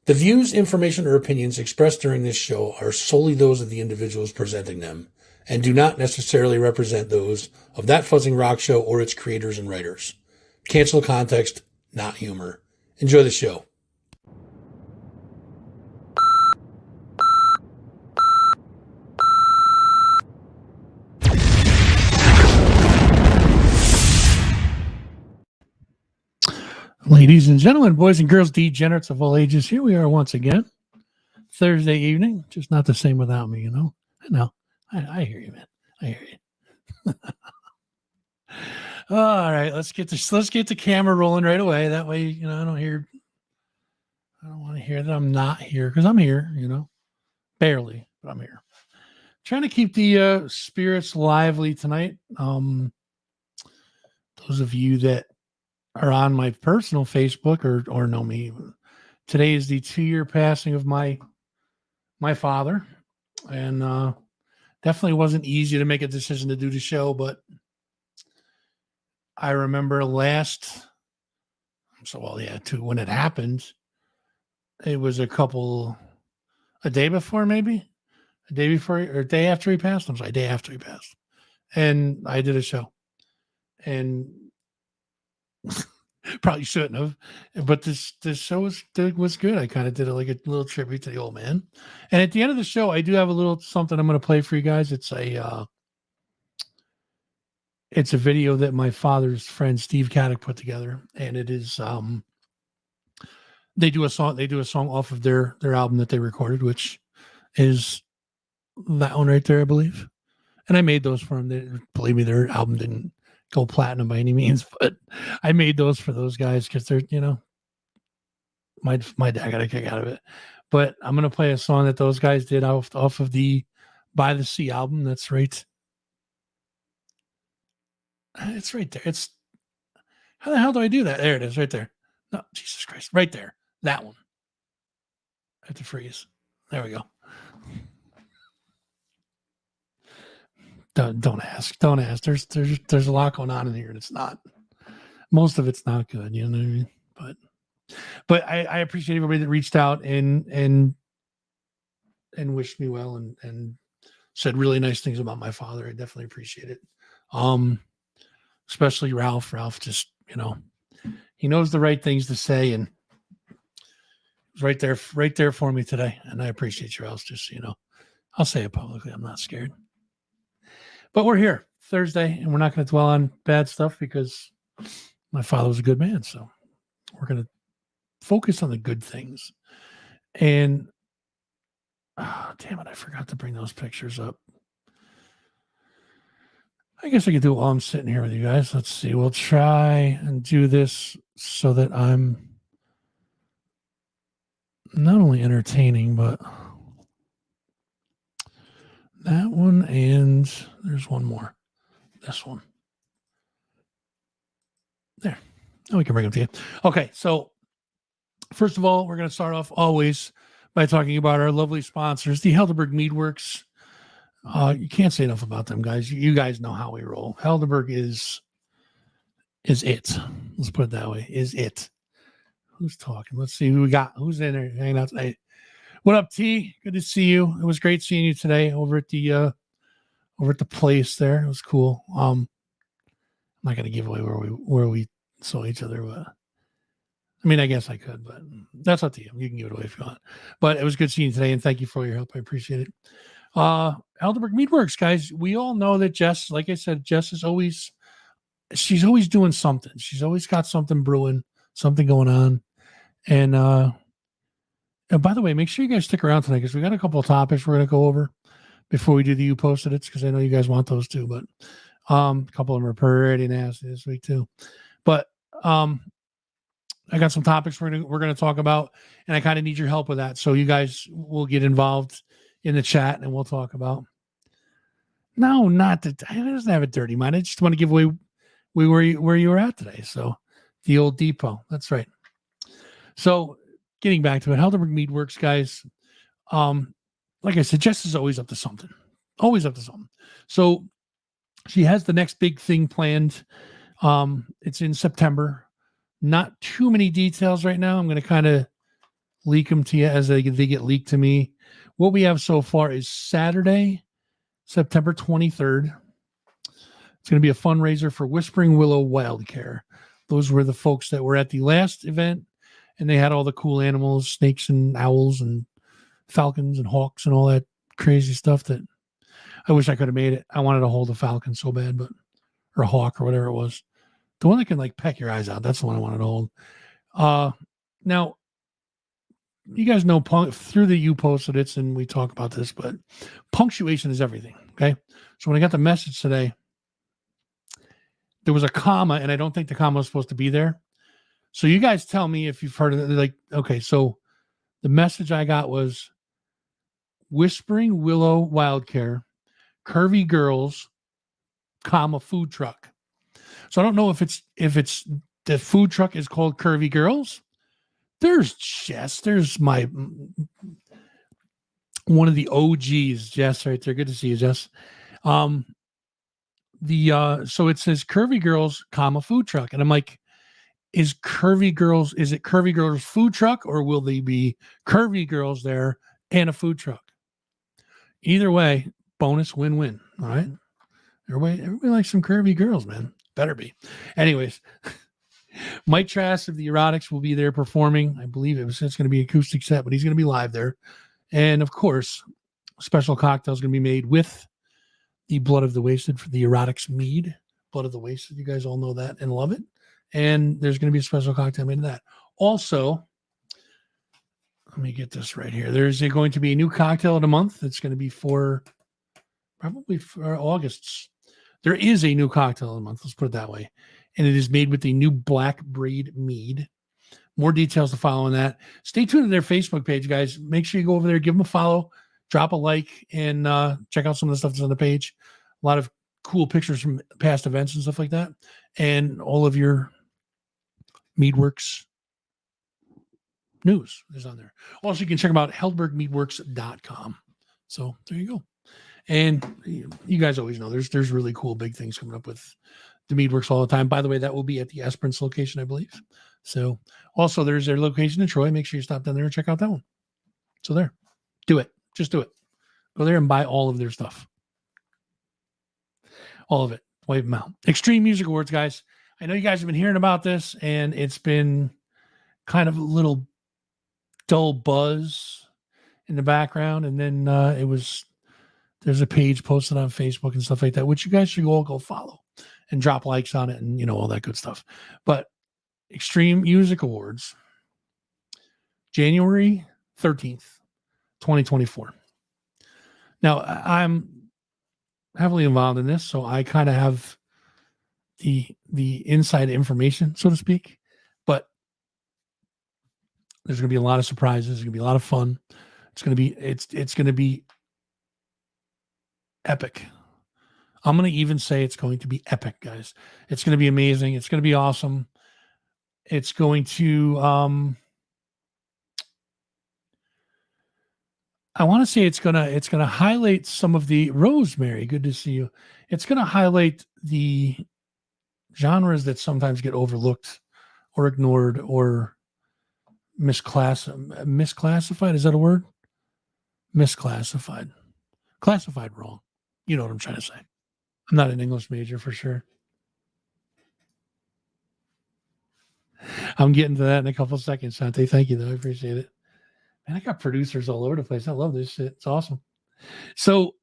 The views, information, or opinions expressed during this show are solely those of the individuals presenting them and do not necessarily represent those of That Fuzzing Rock Show or its creators and writers. Cancel context, not humor. Enjoy the show. Ladies and gentlemen, boys and girls, degenerates of all ages, here we are once again. Thursday evening, just not the same without me, you know. I know. I hear you, man. I hear you. All right, let's get the camera rolling right away. That way, you know, I don't want to hear that I'm not here, because I'm here, you know. Barely, but I'm here. Trying to keep the spirits lively tonight. Those of you that are on my personal Facebook or know me, today is the 2-year passing of my father, and definitely wasn't easy to make a decision to do the show, but I remember when it happened, it was a day before, maybe a day before or a day after he passed. I'm sorry, day after he passed, and I did a show, and probably shouldn't have, but this show was good. I kind of did like a little tribute to the old man, and at the end of the show, I do have a little something I'm going to play for you guys. It's a video that my father's friend Steve Caddick put together, and it is they do a song off of their album that they recorded, which is that one right there, I believe. And I made those for them. Believe me, their album didn't go platinum by any means, but I made those for those guys because they're, you know, my dad got a kick out of it. But I'm gonna play a song that those guys did off of the By the Sea album. That's right. It's right there. It's how the hell do I do that? There it is, right there. No, Jesus Christ, right there. That one. I have to freeze. There we go. Don't ask. Don't ask. There's a lot going on in here, and it's not. Most of it's not good, you know what I mean? But I appreciate everybody that reached out and wished me well and said really nice things about my father. I definitely appreciate it. Especially Ralph. Ralph just, you know, he knows the right things to say, and it was right there for me today. And I appreciate you, Ralph. Just, you know, I'll say it publicly. I'm not scared. But we're here Thursday, and we're not going to dwell on bad stuff because my father was a good man. So we're going to focus on the good things. And damn it, I forgot to bring those pictures up. I guess I could do it while I'm sitting here with you guys. Let's see. We'll try and do this so that I'm not only entertaining, but that one, and there's one more. This one. There. Now we can bring them to you. Okay, so first of all, we're going to start off always by talking about our lovely sponsors, the Helderberg Meadworks. You can't say enough about them, guys. You guys know how we roll. Helderberg is it. Let's put it that way. Is it. Who's talking? Let's see who we got. Who's in there hanging out tonight? What up, T? Good to see you. It was great seeing you today over at the place there. It was cool. I'm not going to give away where we saw each other, but I mean, I guess I could, but that's up to you. You can give it away if you want. But it was good seeing you today, and thank you for your help. I appreciate it. Helderberg Meadworks, guys. We all know that Jess, like I said, Jess is always doing something. She's always got something brewing, something going on. And by the way, make sure you guys stick around tonight because we got a couple of topics we're going to go over before we do the You Posted It's, because I know you guys want those too. But a couple of them are pretty nasty this week too. But I got some topics we're gonna talk about, and I kind of need your help with that. So you guys will get involved in the chat, and we'll talk about. No, not that. It doesn't have a dirty mind. I just want to give away where you were at today. So the old depot. That's right. So getting back to it, Helderberg Meadworks, guys. Like I said, Jess is always up to something. Always up to something. So she has the next big thing planned. It's in September. Not too many details right now. I'm going to kind of leak them to you as they get leaked to me. What we have so far is Saturday, September 23rd. It's going to be a fundraiser for Whispering Willow Wild Care. Those were the folks that were at the last event, and they had all the cool animals, snakes and owls and falcons and hawks and all that crazy stuff that I wish I could have made it. I wanted to hold a falcon so bad, or a hawk or whatever it was. The one that can like peck your eyes out. That's the one I wanted to hold. Now, you guys know through the you posted it and we talk about this, but punctuation is everything. Okay. So when I got the message today, there was a comma and I don't think the comma was supposed to be there. So you guys tell me if you've heard of it. Like, okay. So the message I got was Whispering Willow Wild Care, Curvy Girls, comma, food truck. So I don't know if it's the food truck is called Curvy Girls. There's Jess. There's my one of the OGs, Jess, right there. Good to see you, Jess. So it says Curvy Girls, comma, food truck. And I'm like, is it Curvy Girls food truck, or will they be Curvy Girls there and a food truck? Either way, bonus win-win. All right. Everybody likes some curvy girls, man. Better be. Anyways, Mike Trask of the Erotics will be there performing. I believe it's going to be an acoustic set, but he's going to be live there. And of course, special cocktails going to be made with the Blood of the Wasted for the Erotics mead. Blood of the Wasted. You guys all know that and love it. And there's going to be a special cocktail made of that. Also, let me get this right here. There's going to be a new cocktail of the month. It's going to be probably for August's. There is a new cocktail of the month. Let's put it that way. And it is made with the new Black Braid mead. More details to follow on that. Stay tuned to their Facebook page, guys. Make sure you go over there, give them a follow, drop a like, and check out some of the stuff that's on the page. A lot of cool pictures from past events and stuff like that. And all of your Meadworks news is on there. Also, you can check them out at heldbergmeadworks.com. So there you go. And you guys always know there's really cool big things coming up with the Meadworks all the time. By the way, that will be at the Esperance location, I believe. So also there's their location in Troy. Make sure you stop down there and check out that one. So there, do it. Just do it. Go there and buy all of their stuff. All of it. Wave them out. Extreme Music Awards, guys. I know you guys have been hearing about this, and it's been kind of a little dull buzz in the background. And then there's a page posted on Facebook and stuff like that, which you guys should all go follow and drop likes on it and, all that good stuff. But Extreme Music Awards, January 13th, 2024. Now, I'm heavily involved in this, so I kind of have the inside information, so to speak. But there's going to be a lot of surprises. There's going to be a lot of fun. It's going to be epic. I'm going to even say it's going to be epic, guys. It's going to be amazing. It's going to be awesome. It's going to, I want to say it's going to highlight some of the Rosemary. Good to see you. It's going to highlight the genres that sometimes get overlooked or ignored or misclassified. Is that a word? Misclassified. Classified wrong. You know what I'm trying to say. I'm not an English major for sure. I'm getting to that in a couple of seconds, Sante. Thank you, though. I appreciate it. Man, I got producers all over the place. I love this shit. It's awesome. So,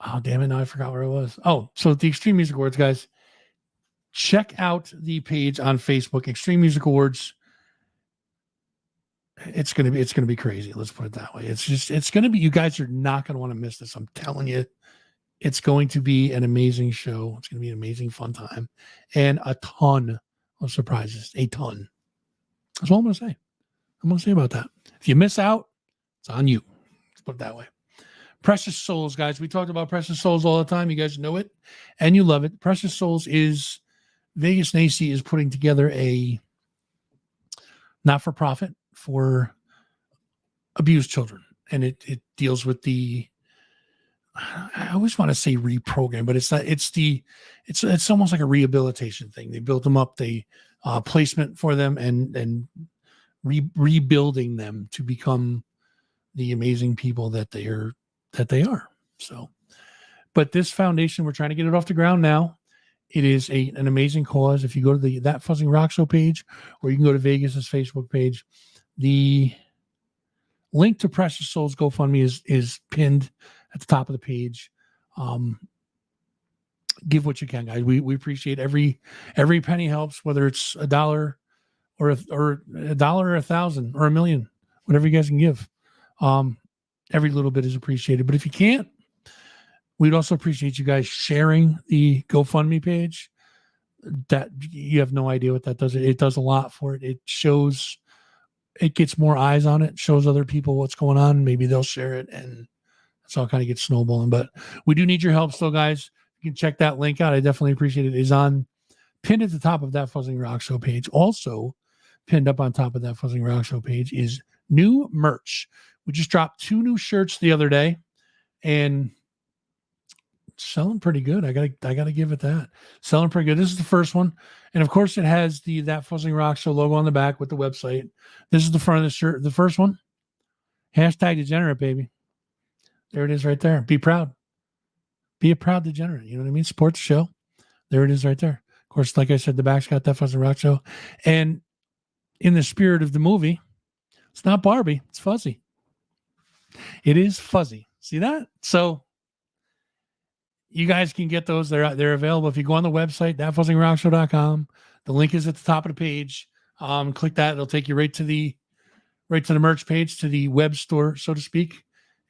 oh, damn it. Now I forgot where I was. Oh, so the Extreme Music Awards, guys. Check out the page on Facebook, Extreme Music Awards. It's gonna be crazy. Let's put it that way. It's gonna be. You guys are not gonna want to miss this. I'm telling you, it's going to be an amazing show. It's gonna be an amazing fun time, and a ton of surprises. A ton. That's all I'm gonna say. I'm gonna say about that. If you miss out, it's on you. Let's put it that way. Precious Souls, guys. We talked about Precious Souls all the time. You guys know it, and you love it. Precious Souls is Vegas Nacy is putting together a not-for-profit for abused children, and it deals with I always want to say reprogram, but it's not. It's almost like a rehabilitation thing. They built them up, they placement for them, and rebuilding them to become the amazing people that they are. So, but this foundation, we're trying to get it off the ground now. It is an amazing cause. If you go to the That Fuzzing Rock Show page, or you can go to Vegas's Facebook page, the link to Precious Souls GoFundMe is pinned at the top of the page. Give what you can, guys. We appreciate every penny helps, whether it's $1 or $1 or 1,000 or $1 million, whatever you guys can give. Every little bit is appreciated. But if you can't, we'd also appreciate you guys sharing the GoFundMe page. That you have no idea what that does. It does a lot for it. It shows, it gets more eyes on it, shows other people what's going on. Maybe they'll share it, and that's all kind of gets snowballing. But we do need your help still, guys. You can check that link out. I definitely appreciate it. It's on pinned at the top of That Fuzzing Rock Show page. Also pinned up on top of That Fuzzing Rock Show page is new merch. We just dropped 2 new shirts the other day, and selling pretty good. I gotta give it that. Selling pretty good. This is the first one, and of course it has the That Fuzzing Rock Show logo on the back with the website. This is the front of the shirt. The first one, #degenerate, baby. There it is right there. Be proud. Be a proud degenerate. You know what I mean? Support the show. There it is right there. Of course, like I said, the back's got That Fuzzing Rock Show, and in the spirit of the movie, it's not Barbie. It's fuzzy. It is fuzzy. See that? So you guys can get those. They're available. If you go on the website, thatfuzzingrockshow.com, the link is at the top of the page. Click that. It'll take you right to the merch page, to the web store, so to speak.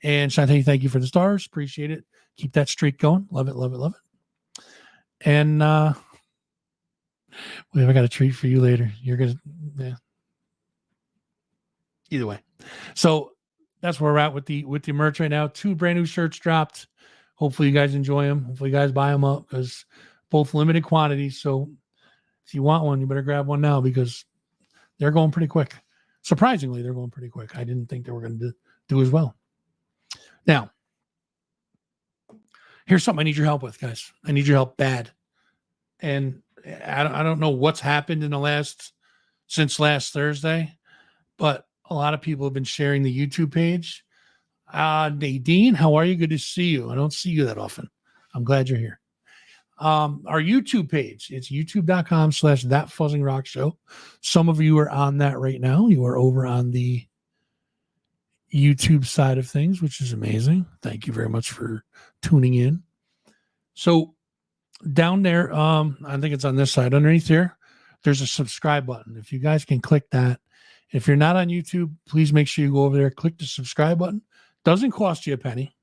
And Shantae, thank you for the stars. Appreciate it. Keep that streak going. Love it, love it, love it. And I got a treat for you later. You're going to, yeah. Either way. So that's where we're at with the merch right now. 2 brand new shirts dropped. Hopefully you guys enjoy them. Hopefully you guys buy them up, because both limited quantities. So if you want one, you better grab one now, because they're going pretty quick. Surprisingly, they're going pretty quick. I didn't think they were going to do as well. Now, here's something I need your help with, guys. I need your help bad. And I don't know what's happened since last Thursday, but a lot of people have been sharing the YouTube page. Nadine, how are you? Good to see you. I don't see you that often. I'm glad you're here. Our YouTube page, it's youtube.com/thatfuzzingrockshow. Some of you are on that right now. You are over on the YouTube side of things, which is amazing. Thank you very much for tuning in. So down there, I think it's on this side, underneath here, there's a subscribe button. If you guys can click that. If you're not on YouTube, please make sure you go over there, click the subscribe button. Doesn't cost you a penny.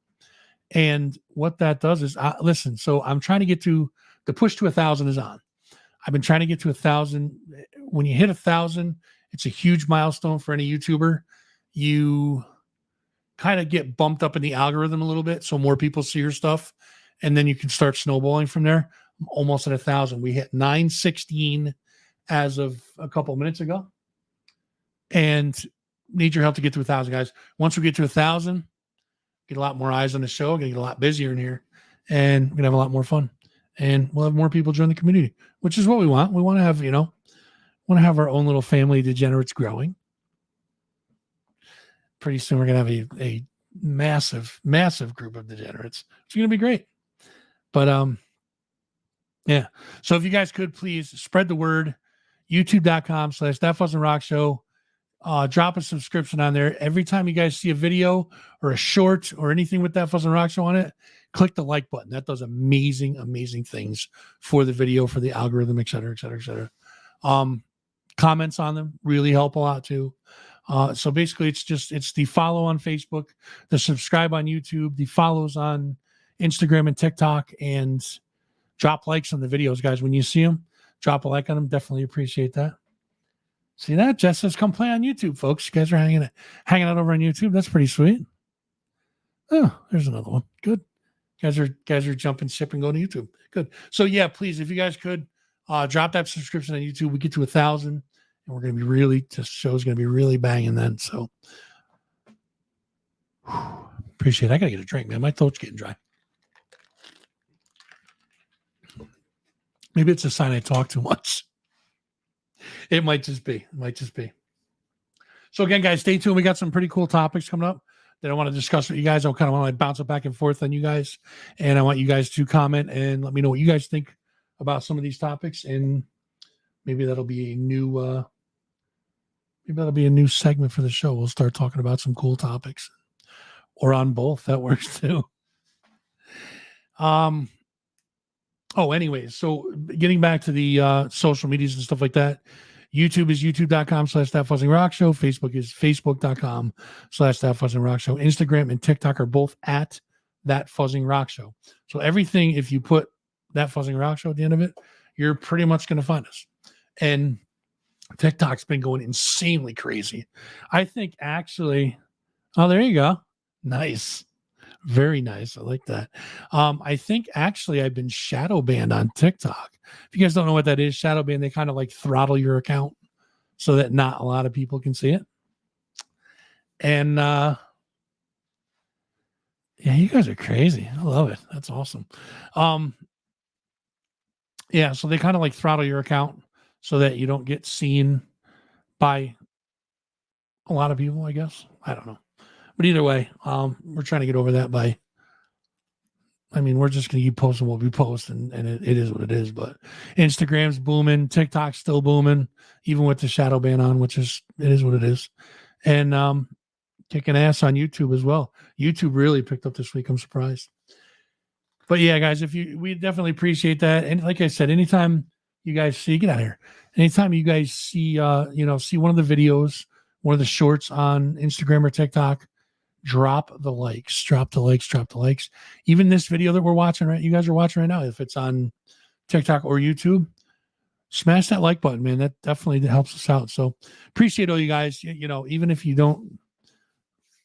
And what that does is, listen, so I'm trying to get to, the push to 1,000 is on. I've been trying to get to 1,000. When you hit 1,000, it's a huge milestone for any YouTuber. You kind of get bumped up in the algorithm a little bit, so more people see your stuff, and then you can start snowballing from there. I'm almost at 1,000. We hit 916 as of a couple of minutes ago, and need your help to get to 1,000, guys. Once we get to 1,000, get a lot more eyes on the show. Gonna get a lot busier in here, and we're gonna have a lot more fun, and we'll have more people join the community, which is what we want. We want to have, want to have our own little family of degenerates growing. Pretty soon, we're gonna have a massive, massive group of degenerates. It's gonna be great. But yeah. So if you guys could please spread the word, youtube.com/thatfuzzingrockshow. Drop a subscription on there. Every time you guys see a video or a short or anything with That Fuzzing Rock Show on it, click the like button. That does amazing, amazing things for the video, for the algorithm, et cetera, et cetera, et cetera. Comments on them really help a lot too. So basically it's the follow on Facebook, the subscribe on YouTube, the follows on Instagram and TikTok, and drop likes on the videos, guys. When you see them, drop a like on them. Definitely appreciate that. See that? Jess says, come play on YouTube, folks. You guys are hanging out over on YouTube. That's pretty sweet. Oh, there's another one. Good. Guys are jumping ship and going to YouTube. Good. So yeah, please, if you guys could drop that subscription on YouTube, we get to 1,000, and we're going to be this show's going to be really banging then. So appreciate it. I got to get a drink, man. My throat's getting dry. Maybe it's a sign I talk too much. It might just be. So again, guys, stay tuned. We got some pretty cool topics coming up that I want to discuss with you guys. I kind of want to bounce it back and forth on you guys, and I want you guys to comment and let me know what you guys think about some of these topics, and maybe that'll be a new segment for the show. We'll start talking about some cool topics, or on both. That works too. Anyways, so getting back to the social medias and stuff like that. YouTube is youtube.com/thatfuzzingrockshow. Facebook is facebook.com/thatfuzzingrockshow. Instagram and TikTok are both at That Fuzzing Rock Show. So everything, if you put That Fuzzing Rock Show at the end of it, you're pretty much going to find us. And TikTok's been going insanely crazy. I think actually, there you go. Nice. Very nice. I like that. I think actually I've been shadow banned on TikTok. If you guys don't know what that is, shadow ban, they kind of like throttle your account so that not a lot of people can see it. And yeah, you guys are crazy. I love it. That's awesome. Yeah, so they kind of like throttle your account so that you don't get seen by a lot of people, I guess. I don't know. But either way, we're trying to get over that we're just going to keep posting what we post, and it is what it is. But Instagram's booming, TikTok's still booming, even with the shadow ban on, it is what it is. And kicking ass on YouTube as well. YouTube really picked up this week. I'm surprised. But yeah, guys, we definitely appreciate that. And like I said, anytime you guys get out of here. Anytime you guys see one of the videos, one of the shorts on Instagram or TikTok, drop the likes. Even this video that we're watching, right? You guys are watching right now. If it's on TikTok or YouTube, smash that like button, man. That definitely helps us out. So appreciate all you guys. Even if you don't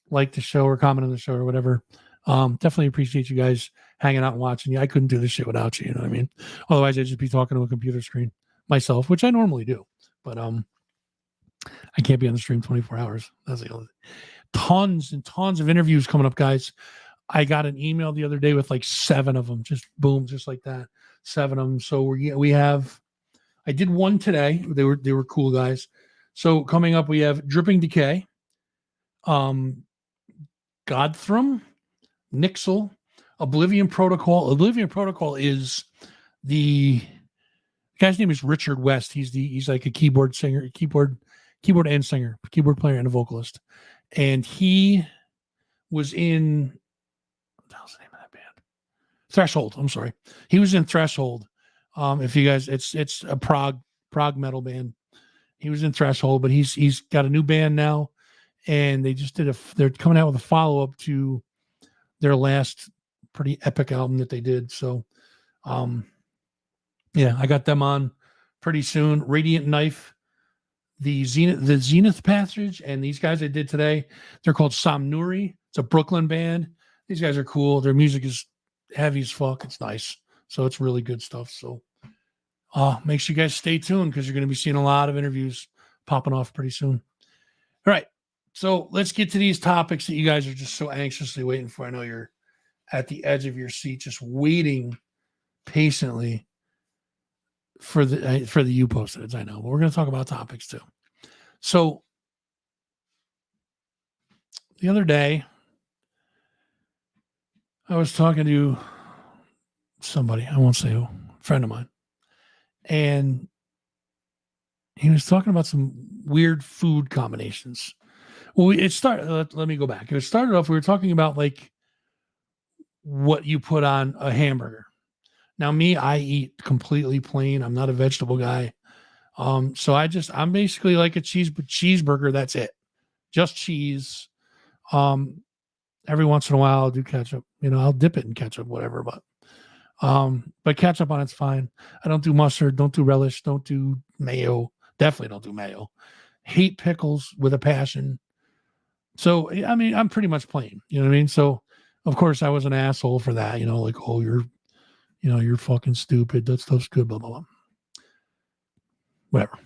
like the show or comment on the show or whatever, definitely appreciate you guys hanging out and watching. I couldn't do this shit without you. You know what I mean? Otherwise, I'd just be talking to a computer screen myself, which I normally do. But I can't be on the stream 24 hours. That's the only thing. Tons and tons of interviews coming up, guys. I got an email the other day with like 7 of them, just boom, just like that, 7 of them. So we have. I did one today. They were cool guys. So coming up, we have Dripping Decay, Godthram, Nixel, Oblivion Protocol. Oblivion Protocol is the guy's name is Richard West. He's like a keyboard singer, keyboard and singer, keyboard player and a vocalist. And he was in, what the hell's the name of that band? Threshold. I'm sorry. He was in Threshold. If you guys, it's a prog metal band. He was in Threshold, but he's got a new band now, and they just they're coming out with a follow-up to their last pretty epic album that they did. So, yeah, I got them on pretty soon. Radiant Knife, the Zenith Passage, and these guys I did today, they're called Somnuri. It's a Brooklyn band. These guys are cool. Their music is heavy as fuck. It's nice. So it's really good stuff. So make sure you guys stay tuned because you're going to be seeing a lot of interviews popping off pretty soon. All right. So let's get to these topics that you guys are just so anxiously waiting for. I know you're at the edge of your seat, just waiting patiently for the you posted. I know, but we're going to talk about topics too. So the other day, I was talking to somebody, I won't say who, a friend of mine, and he was talking about some weird food combinations. Well, it started. Let me go back. It started off. We were talking about like what you put on a hamburger. Now, me, I eat completely plain. I'm not a vegetable guy. So I'm basically like a cheeseburger. That's it. Just cheese. Every once in a while I'll do ketchup. I'll dip it in ketchup, whatever. But ketchup on it's fine. I don't do mustard. Don't do relish. Don't do mayo. Definitely don't do mayo. Hate pickles with a passion. So, I mean, I'm pretty much plain. You know what I mean? So, of course, I was an asshole for that. Like, oh, you're fucking stupid. That stuff's good, blah, blah, blah. Whatever.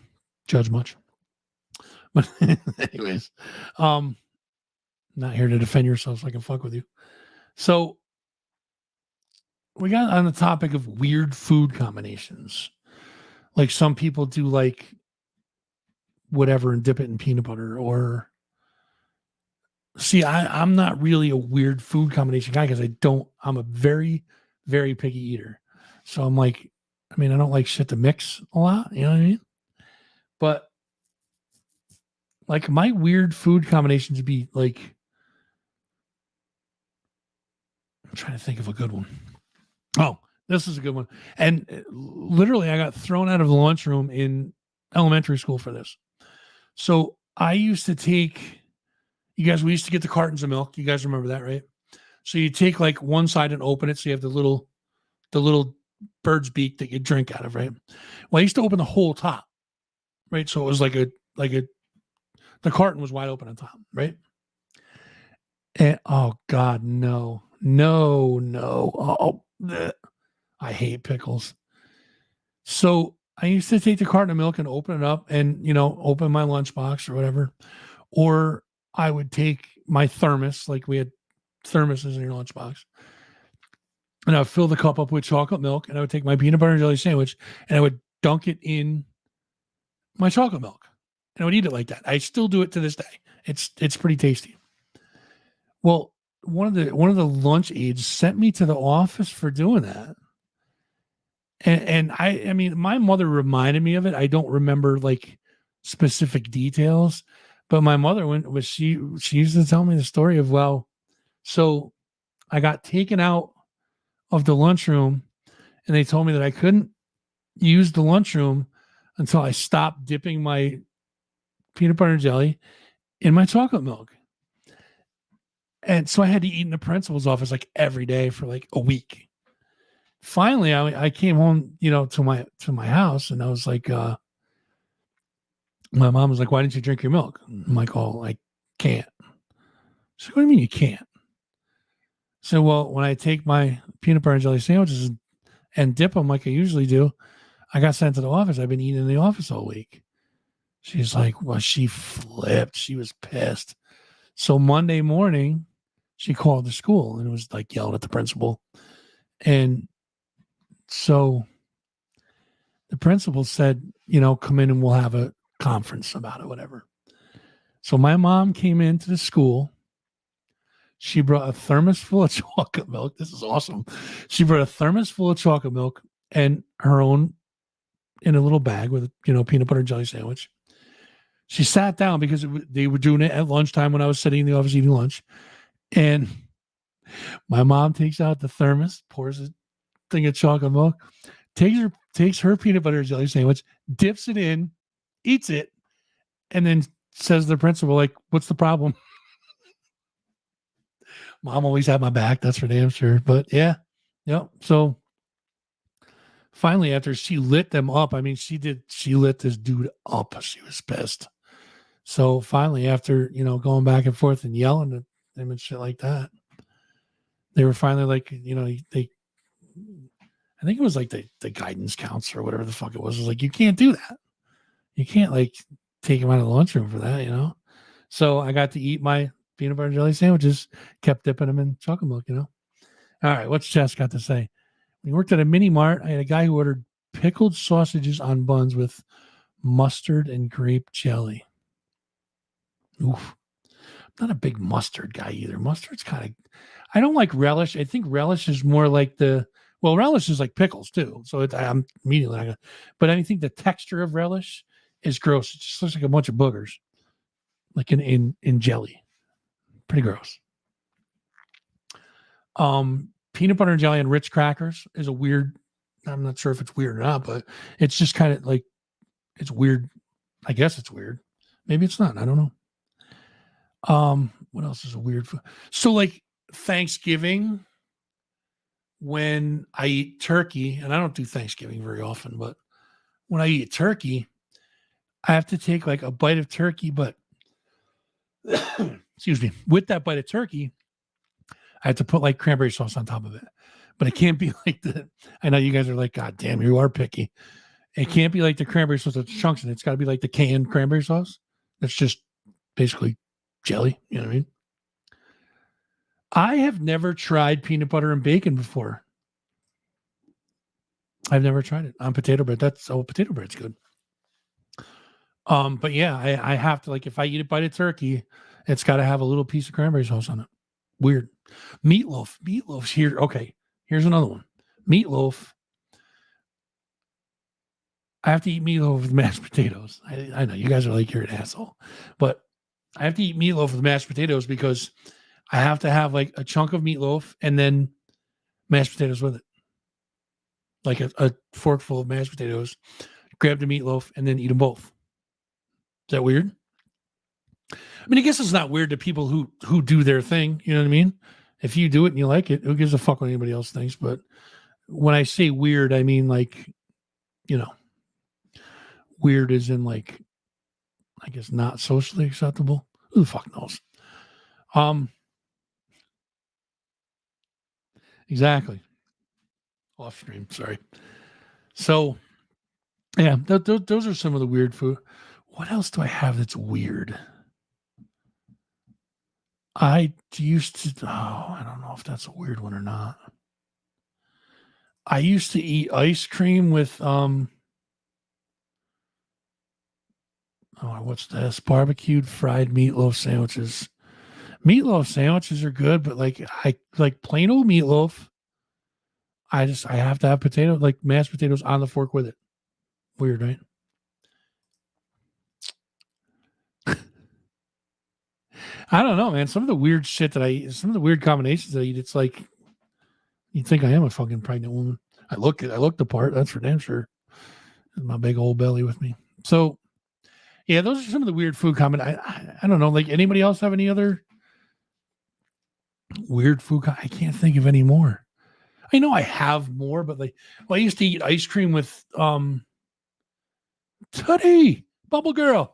Judge much. But anyways, not here to defend yourself so I can fuck with you. So we got on the topic of weird food combinations. Like some people do like whatever and dip it in peanut butter, or See, I'm not really a weird food combination guy because I'm a very, very picky eater. So I'm like, I mean, I don't like shit to mix a lot. You know what I mean? But like my weird food combinations would be like, I'm trying to think of a good one. Oh, this is a good one. And literally, I got thrown out of the lunchroom in elementary school for this. So I used to take, we used to get the cartons of milk. You guys remember that, right? So you take like one side and open it. So you have the little bird's beak that you drink out of, right? Well, I used to open the whole top, right? So it was the carton was wide open on top, right? And oh God, no. Oh, bleh. I hate pickles. So I used to take the carton of milk and open it up and, open my lunchbox or whatever. Or I would take my thermos, like we had thermoses in your lunchbox, and I would fill the cup up with chocolate milk, and I would take my peanut butter and jelly sandwich and I would dunk it in my chocolate milk. And I would eat it like that. I still do it to this day. It's pretty tasty. Well, one of the lunch aides sent me to the office for doing that. And I mean, my mother reminded me of it. I don't remember like specific details, but my mother she used to tell me the story of, well, so I got taken out of the lunchroom and they told me that I couldn't use the lunchroom until I stopped dipping my peanut butter and jelly in my chocolate milk. And so I had to eat in the principal's office like every day for like a week. Finally, I came home, to my house, and I was like, my mom was like, "Why didn't you drink your milk?" I'm like, "Oh, I can't." She's like, "What do you mean you can't?" So, well, when I take my peanut butter and jelly sandwiches and dip them like I usually do, I got sent to the office. I've been eating in the office all week. She's like, well, she flipped. She was pissed. So Monday morning, she called the school and was like yelling at the principal. And so the principal said, come in and we'll have a conference about it, whatever. So my mom came into the school. She brought a thermos full of chocolate milk. This is awesome. She brought a thermos full of chocolate milk and her own in a little bag with, peanut butter and jelly sandwich. She sat down because they were doing it at lunchtime when I was sitting in the office eating lunch. And my mom takes out the thermos, pours a thing of chocolate milk, takes her peanut butter and jelly sandwich, dips it in, eats it, and then says to the principal, like, what's the problem? Mom always had my back. That's for damn sure. But yeah. Yep. So finally, after she lit them up, I mean, she lit this dude up. She was pissed. So finally, after, going back and forth and yelling at them and shit like that, they were finally like, I think it was like the guidance counselor or whatever the fuck it was like, you can't do that. You can't like take him out of the lunchroom for that, So I got to eat my peanut butter and jelly sandwiches, kept dipping them in chocolate milk, All right, what's Jess got to say? When he worked at a mini mart, I had a guy who ordered pickled sausages on buns with mustard and grape jelly. Oof. I'm not a big mustard guy either. Mustard's kind of, I don't like relish. I think relish is more like relish is like pickles too. So I'm immediately not gonna, but I think the texture of relish is gross. It just looks like a bunch of boogers, like in jelly. Pretty gross. Peanut butter and jelly and Ritz crackers is a weird. I'm not sure if it's weird or not, but it's just kind of like, it's weird. I guess it's weird. Maybe it's not. I don't know. What else is a weird food? So like Thanksgiving, when I eat turkey, and I don't do Thanksgiving very often, but when I eat turkey, I have to take like a bite of turkey, but excuse me, with that bite of turkey, I have to put like cranberry sauce on top of it. But it can't be like I know you guys are like, God damn, you are picky. It can't be like the cranberry sauce that's chunks in it. It's got to be like the canned cranberry sauce. That's just basically jelly. You know what I mean? I have never tried peanut butter and bacon before. I've never tried it on potato bread. Potato bread's good. But yeah, I have to, like, if I eat a bite of turkey It's got to have a little piece of cranberry sauce on it. Weird. Meatloaf. Meatloaf's here. Okay. Here's another one. Meatloaf. I have to eat meatloaf with mashed potatoes. I know you guys are like, you're an asshole, but I have to eat meatloaf with mashed potatoes because I have to have like a chunk of meatloaf and then mashed potatoes with it. Like a fork full of mashed potatoes, grab the meatloaf and then eat them both. Is that weird? I mean, I guess it's not weird to people who do their thing. You know what I mean? If you do it and you like it, who gives a fuck what anybody else thinks? But when I say weird, I mean like, you know, weird is in like, I guess not socially acceptable. Who the fuck knows? Exactly. Off stream. Sorry. So yeah, those are some of the weird food. What else do I have that's weird? I used to. Oh, I don't know if that's a weird one or not. I used to eat ice cream with Oh, what's this? Barbecued fried meatloaf sandwiches. Meatloaf sandwiches are good, but like I like plain old meatloaf. I have to have potato, like mashed potatoes on the fork with it. Weird, right? I don't know, man. Some of the weird shit some of the weird combinations I eat, it's like you'd think I am a fucking pregnant woman. I look the part, that's for damn sure. My big old belly with me. So yeah, those are some of the weird food comment. I don't know. Like anybody else have any other weird food? I can't think of any more. I know I have more, but like, well, I used to eat ice cream with Tootie Bubble Girl.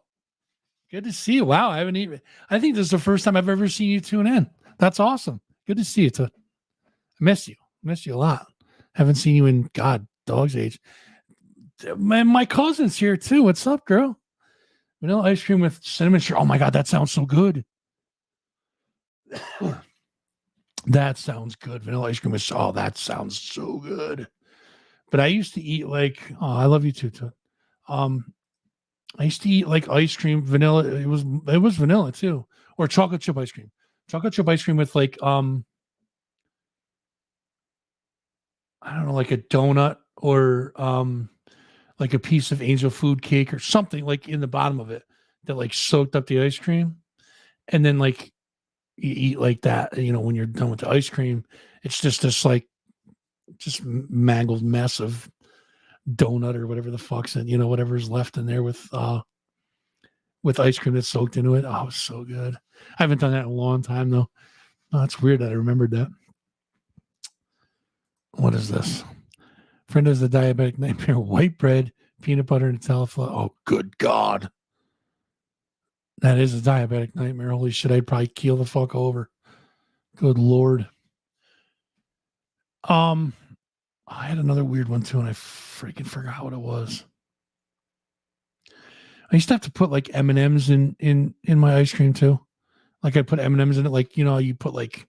Good to see you. Wow, I haven't even. I think this is the first time I've ever seen you tune in. That's awesome. Good to see you, Toot. I miss you. Miss you a lot. Haven't seen you in dog's age. Man, my cousin's here too. What's up, girl? Vanilla ice cream with cinnamon sugar. Oh my god, that sounds so good. That sounds good. Vanilla ice cream with that sounds so good. But I used to eat like, oh, I love you too, Toot. I used to eat like ice cream, vanilla. It was vanilla too, or chocolate chip ice cream. Chocolate chip ice cream with like I don't know, like a donut or like a piece of angel food cake or something like in the bottom of it that like soaked up the ice cream, and then like you eat like that. You know, when you're done with the ice cream, it's just this like just mangled mess of donut or whatever the fuck's in, whatever's left in there with ice cream that's soaked into it. Oh, it's so good. I haven't done that in a long time though. Oh, that's weird that I remembered that. What is this? Friend has the diabetic nightmare. White bread, peanut butter, and Nutella. Oh, good God. That is a diabetic nightmare. Holy shit, I'd probably keel the fuck over. Good Lord. I had another weird one too, and I freaking forgot what it was. I used to have to put like M&Ms in my ice cream too. Like I put M&Ms in it, like you put like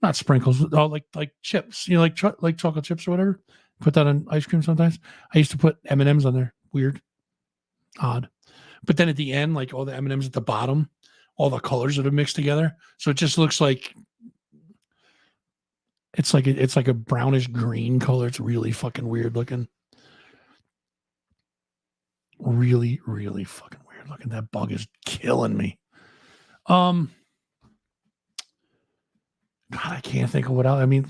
not sprinkles, like chips, like chocolate chips or whatever. Put that on ice cream sometimes. I used to put M&Ms on there. Weird, odd. But then at the end, like all the M&Ms at the bottom, all the colors that are mixed together, so it just looks like it's like a brownish green color. It's really fucking weird looking. Really, really fucking weird looking. That bug is killing me. God, I can't think of what else. I mean,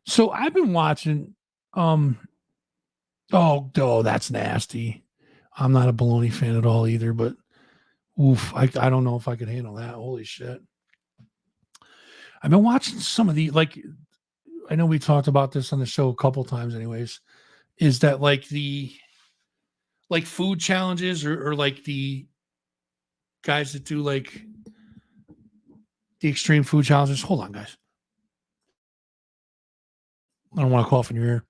so I've been watching. Oh, that's nasty. I'm not a bologna fan at all either. But oof, I don't know if I could handle that. Holy shit! I've been watching some of the like. I know we talked about this on the show a couple times, anyways. Is that like the food challenges or like the guys that do like the extreme food challenges? Hold on, guys. I don't want to cough in your ear.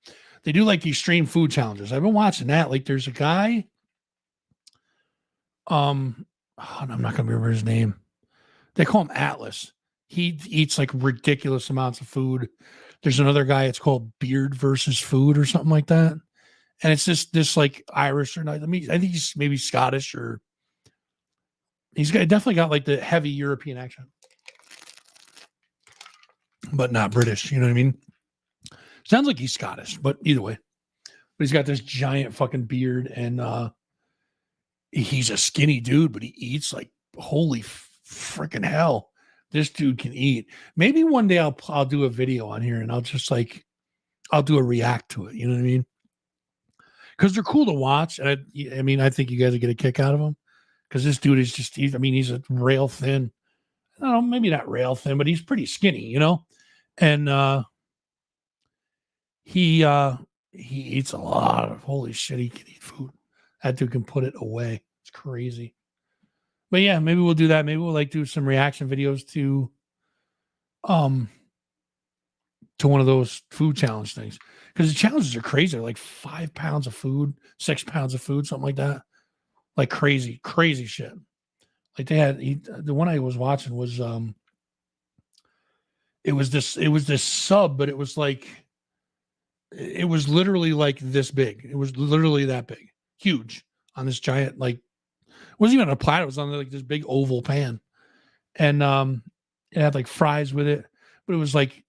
They do like the extreme food challenges. I've been watching that. Like there's a guy. I'm not gonna remember his name. They call him Atlas. He eats like ridiculous amounts of food. There's another guy, it's called Beard versus Food or something like that. And it's just this like Irish or not. I think he's maybe Scottish or definitely got like the heavy European accent, but not British. You know what I mean? Sounds like he's Scottish, but either way. But he's got this giant fucking beard, and he's a skinny dude, but he eats like holy freaking hell. This dude can eat. Maybe one day I'll do a video on here, and I'll just like I'll do a react to it. You know what I mean? Because they're cool to watch, and I mean I think you guys will get a kick out of them. Because this dude is just he's a rail thin. I don't know, maybe not rail thin, but he's pretty skinny, you know. And he eats a lot of holy shit. He can eat food. That dude can put it away. It's crazy. But yeah, maybe we'll do that. Maybe we'll like do some reaction videos to one of those food challenge things. Because the challenges are crazy. They're like 5 pounds of food, 6 pounds of food, something like that. Like crazy shit. Like they had the one I was watching was it was this sub, but it was literally like this big. It was literally that big, huge on this giant, like it wasn't even on a platter, it was on like this big oval pan. And it had like fries with it, but it was like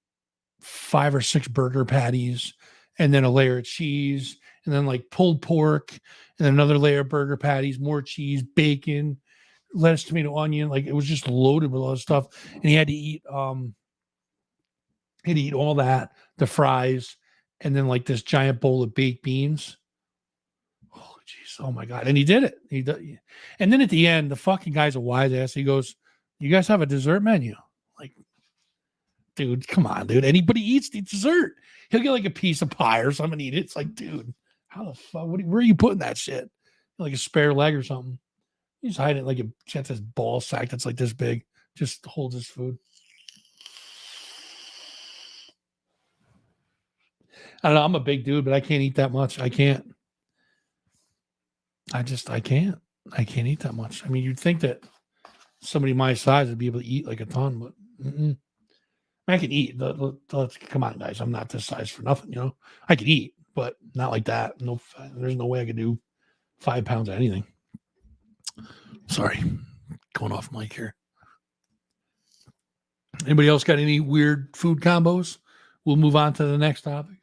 5 or 6 burger patties and then a layer of cheese and then like pulled pork and then another layer of burger patties, more cheese, bacon, lettuce, tomato, onion. Like it was just loaded with all this stuff. And he had to eat all that, the fries, and then like this giant bowl of baked beans. Oh jeez, oh my god. And he did it. And then at the end, the fucking guy's a wise ass. He goes, "You guys have a dessert menu?" Like, dude, come on, dude. Anybody eats the dessert. He'll get like a piece of pie or something and eat it. It's like, dude, how the fuck? Where are you putting that shit? Like a spare leg or something. He's hiding it like a got this ball sack that's like this big, just holds his food. I don't know. I'm a big dude, but I can't eat that much. I can't. I can't. I can't eat that much. I mean, you'd think that somebody my size would be able to eat like a ton, but I can eat. Come on, guys. I'm not this size for nothing, you know. I can eat, but not like that. No, there's no way I could do 5 pounds of anything. Sorry, going off mic here. Anybody else got any weird food combos? We'll move on to the next topic.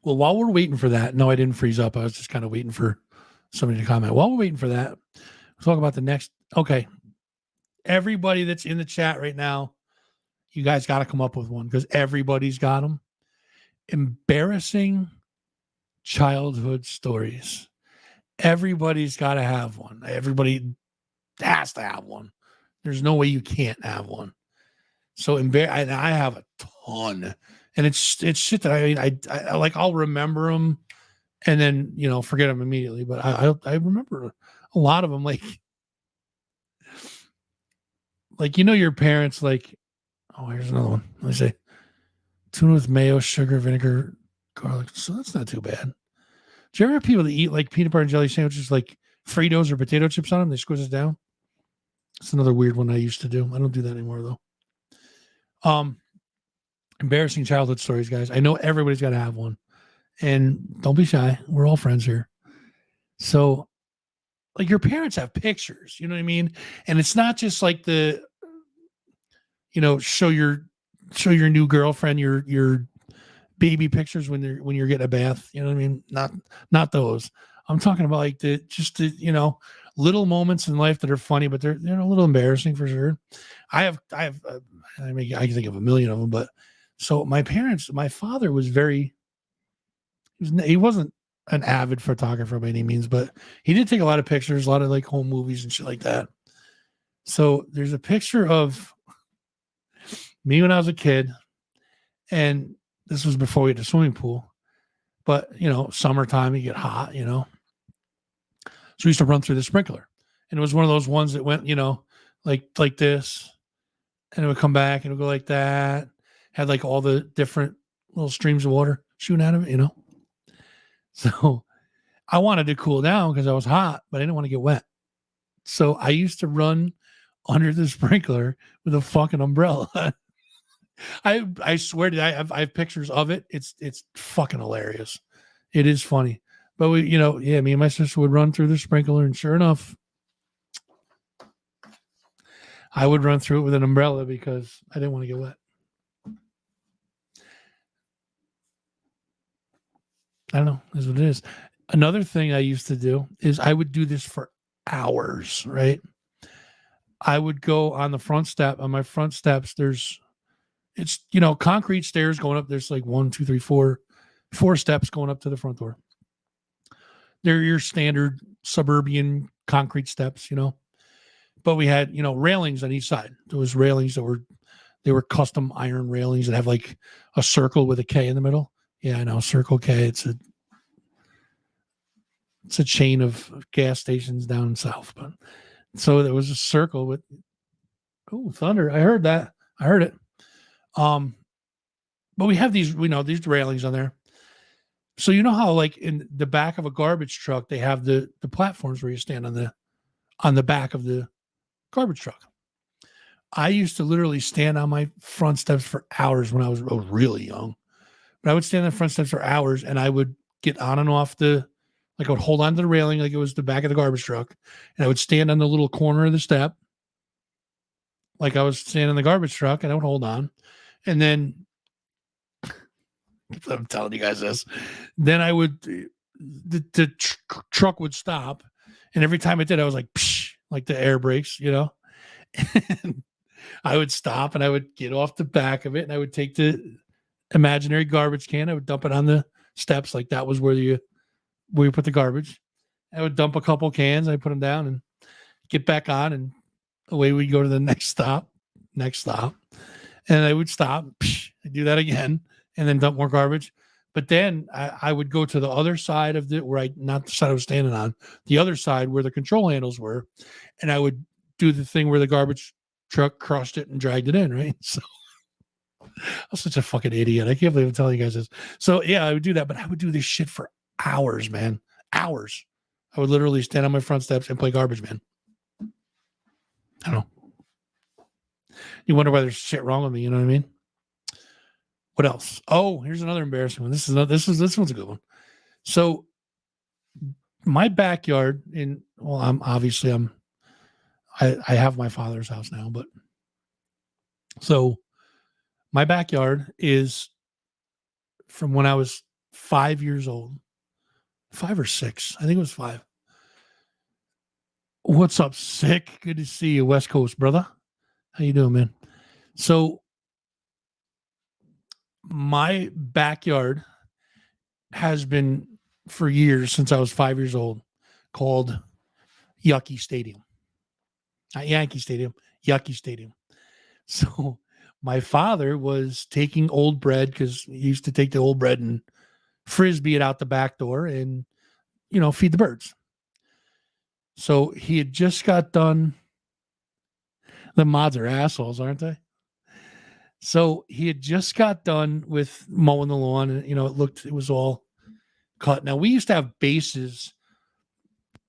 Well, while we're waiting for that, no, I didn't freeze up. I was just kind of waiting for somebody to comment. While we're waiting for that, we'll talk about the next. Okay. Everybody that's in the chat right now, you guys got to come up with one because everybody's got them. Embarrassing childhood stories. Everybody's got to have one. Everybody has to have one. There's no way you can't have one. So I have a ton. And it's shit that I like. I'll remember them, and then forget them immediately. But I remember a lot of them. Like your parents. Like, oh, here's another one. Let me say, tuna with mayo, sugar, vinegar, garlic. So that's not too bad. Do you ever have people that eat like peanut butter and jelly sandwiches, like Fritos or potato chips on them? They squeeze it down. It's another weird one I used to do. I don't do that anymore though. Embarrassing childhood stories, guys. I know everybody's got to have one, and don't be shy. We're all friends here. So, like, your parents have pictures, you know what I mean? And it's not just like the, show your new girlfriend your baby pictures when you're getting a bath. You know what I mean? Not those. I'm talking about like the little moments in life that are funny, but they're a little embarrassing for sure. I mean, I can think of a million of them, but. So my father was he wasn't an avid photographer by any means, but he did take a lot of pictures, a lot of like home movies and shit like that. So there's a picture of me when I was a kid, and this was before we had a swimming pool, but summertime, you get hot, So we used to run through the sprinkler, and it was one of those ones that went, like this, and it would come back and it would go like that. Had like all the different little streams of water shooting out of it, So I wanted to cool down because I was hot, but I didn't want to get wet. So I used to run under the sprinkler with a fucking umbrella. I swear to you, I have pictures of it. It's fucking hilarious. It is funny. But we, me and my sister would run through the sprinkler, and sure enough, I would run through it with an umbrella because I didn't want to get wet. I don't know. That's what it is. Another thing I used to do is I would do this for hours, right? I would go on the front step. On my front steps, it's concrete stairs going up. There's like 1, 2, 3, 4 steps going up to the front door. They're your standard suburban concrete steps, but we had, railings on each side. There was railings they were custom iron railings that have like a circle with a K in the middle. Yeah, I know, Circle K. It's a chain of gas stations down south. But so there was a circle with, oh, thunder. I heard that. I heard it. But we have these railings on there. So you know how like in the back of a garbage truck, they have the platforms where you stand on the back of the garbage truck. I used to literally stand on my front steps for hours when I was really young. But I would stand on the front steps for hours, and I would get on and off I would hold on to the railing like it was the back of the garbage truck, and I would stand on the little corner of the step like I was standing in the garbage truck, and I would hold on. And then I'm telling you guys this. Then I would, the truck would stop, and every time it did, I was like, psh, like the air brakes, And I would stop, and I would get off the back of it, and I would take the imaginary garbage can. I would dump it on the steps, like that was where you put the garbage. I would dump a couple cans, I put them down, and get back on, and away we go to the next stop, and I would stop, psh, I'd do that again, and then dump more garbage. But then I would go to the other side of not the side I was standing on, the other side where the control handles were, and I would do the thing where the garbage truck crushed it and dragged it in, right? So I'm such a fucking idiot. I can't believe I'm telling you guys this. So yeah, I would do that, but I would do this shit for hours, man. Hours. I would literally stand on my front steps and play garbage man. I don't know. You wonder why there's shit wrong with me, you know what I mean? What else? Oh, here's another embarrassing one. This one's a good one. So my backyard I have my father's house now, but so my backyard is from when I was 5 years old, 5 or 6. I think it was 5. What's up, Sick? Good to see you, West Coast brother. How you doing, man? So my backyard has been for years, since I was 5 years old, called Yucky Stadium. Not Yankee Stadium, Yucky Stadium. So my father was taking old bread, because he used to take the old bread and frisbee it out the back door and, feed the birds. So he had just got done. The mods are assholes, aren't they? So he had just got done with mowing the lawn, and it was all cut. Now we used to have bases,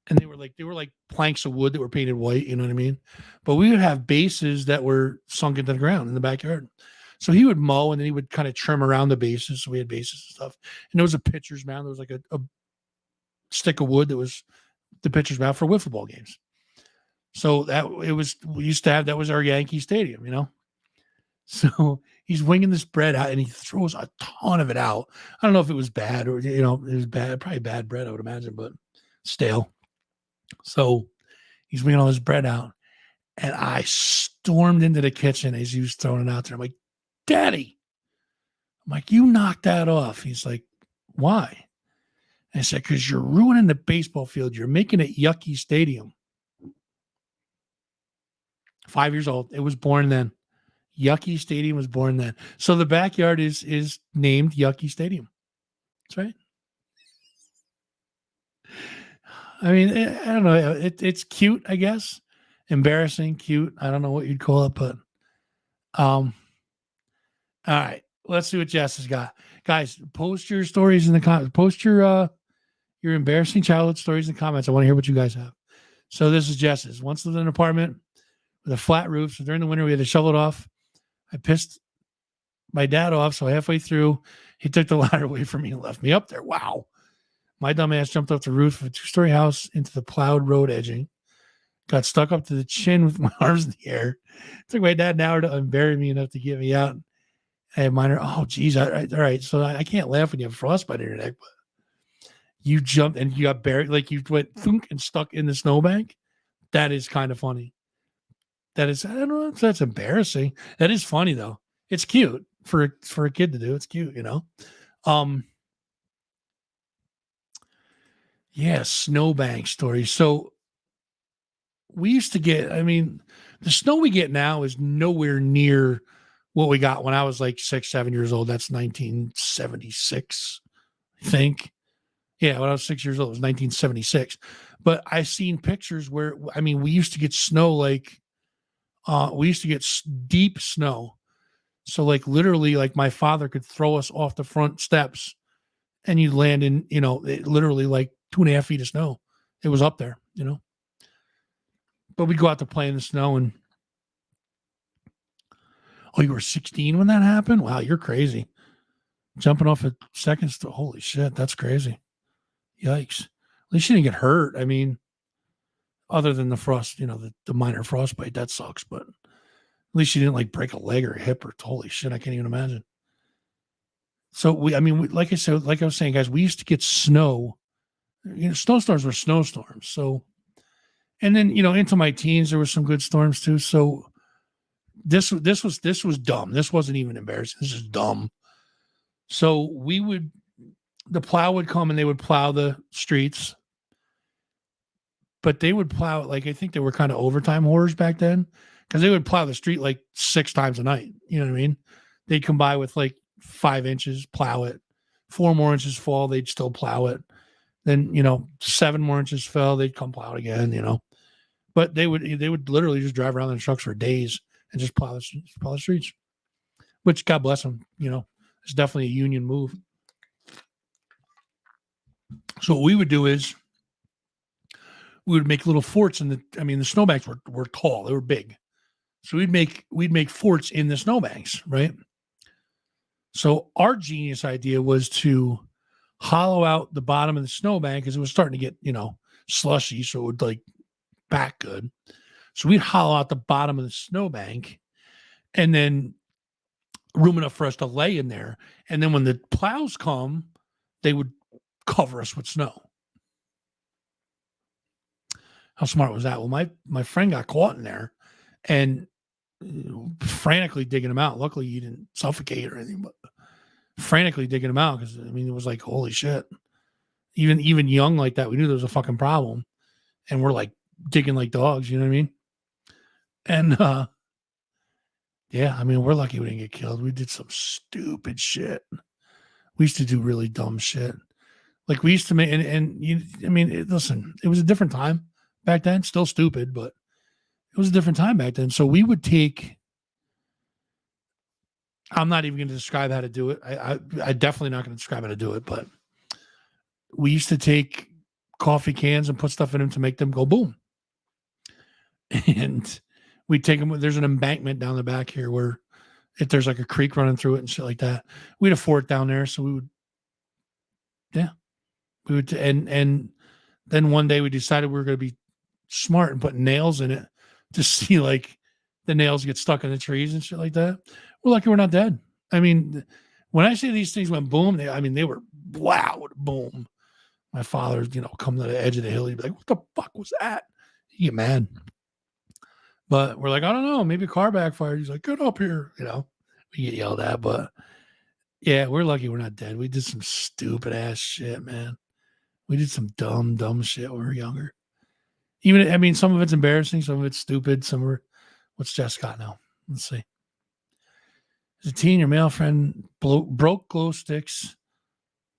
and they were like planks of wood that were painted white, you know what I mean? But we would have bases that were sunk into the ground in the backyard. So he would mow, and then he would kind of trim around the bases. So we had bases and stuff. And there was a pitcher's mound. There was like a stick of wood that was the pitcher's mound for wiffle ball games. So we used to have, that was our Yankee Stadium, So he's winging this bread out, and he throws a ton of it out. I don't know if it was bad or, it was bad, probably bad bread, I would imagine, but stale. So he's winging all this bread out, and I stormed into the kitchen as he was throwing it out there. I'm like, Daddy, you knocked that off. He's like, why? I said, because you're ruining the baseball field. You're making it Yucky Stadium. 5 years old. It was born then. Yucky Stadium was born then. So the backyard is named Yucky Stadium. That's right. I mean, I don't know. It's cute, I guess. Embarrassing, cute. I don't know what you'd call it, but all right. Let's see what Jess has got. Guys, post your stories in the comments. Post your embarrassing childhood stories in the comments. I want to hear what you guys have. So this is Jess's. Once lived in an apartment with a flat roof. So during the winter, we had to shovel it off. I pissed my dad off. So halfway through, he took the ladder away from me and left me up there. Wow. My dumb ass jumped off the roof of a 2-story house into the plowed road edging. Got stuck up to the chin with my arms in the air. It took my dad an hour to unbury me enough to get me out. I had minor. Oh, geez. All right. So I can't laugh when you have frostbite in your neck, but you jumped and you got buried. Like you went thunk and stuck in the snowbank. That is kind of funny. That is, I don't know if that's embarrassing. That is funny though. It's cute for a kid to do. It's cute, you know. Yeah, snowbank story. So we used to get, I mean, the snow we get now is nowhere near what we got when I was like 6, 7 years old. That's 1976, I think. Yeah, when I was 6 years old, it was 1976. But I seen pictures where, I mean, we used to get snow like, we used to get deep snow. So like literally, like my father could throw us off the front steps, and you'd land in, you know, literally like 2.5 feet of snow. It was up there, you know. But we'd go out to play in the snow. And oh, you were 16 when that happened? Wow, you're crazy. Jumping off a second story. Holy shit, that's crazy. Yikes. At least you didn't get hurt. I mean, other than the frost, you know, the minor frostbite, that sucks. But at least you didn't like break a leg or a hip or holy shit, I can't even imagine. So like I said, like I was saying, guys, we used to get snow. You know, snowstorms were snowstorms. So, and then, you know, into my teens, there were some good storms too. So this was dumb. This wasn't even embarrassing. This is dumb. So the plow would come and they would plow the streets, but they would plow it like, I think they were kind of overtime horrors back then, because they would plow the street like 6 times a night. You know what I mean? They'd come by with like 5 inches, plow it, 4 more inches fall, they'd still plow it. Then, you know, 7 more inches fell, they'd come plow it again, you know. But they would literally just drive around in trucks for days and just plow the streets, which God bless them, you know, it's definitely a union move. So what we would do is we would make little forts in the snowbanks were tall, they were big. So we'd make forts in the snowbanks, right? So our genius idea was to hollow out the bottom of the snowbank because it was starting to get, you know, slushy, so it would like back good. So we'd hollow out the bottom of the snowbank and then room enough for us to lay in there. And then when the plows come, they would cover us with snow. How smart was that? Well, my friend got caught in there and frantically digging him out. Luckily, he didn't suffocate or anything, but frantically digging him out because I mean it was like holy shit. Even young like that, we knew there was a fucking problem, and we're like digging like dogs. You know what I mean? And yeah, I mean we're lucky we didn't get killed. We did some stupid shit. We used to do really dumb shit. Like we used to make listen, it was a different time back then. Still stupid, but it was a different time back then. So we would take. I'm not even going to describe how to do it. I definitely not going to describe how to do it, but we used to take coffee cans and put stuff in them to make them go boom. And we'd take them. There's an embankment down the back here where if there's like a creek running through it and shit like that, we'd have fort down there. So we would, and then one day we decided we were going to be smart and put nails in it to see like the nails get stuck in the trees and shit like that. We're lucky we're not dead. I mean, when I say these things went boom, they were loud boom. My father, you know, come to the edge of the hill, he'd be like, what the fuck was that? He'd get mad. But we're like, I don't know, maybe a car backfired. He's like, get up here, you know. We get yelled at, but yeah, we're lucky we're not dead. We did some stupid ass shit, man. We did some dumb shit when we were younger. Even, I mean, some of it's embarrassing, some of it's stupid, some are, what's Jess got now? Let's see. As a teen, your male friend broke glow sticks,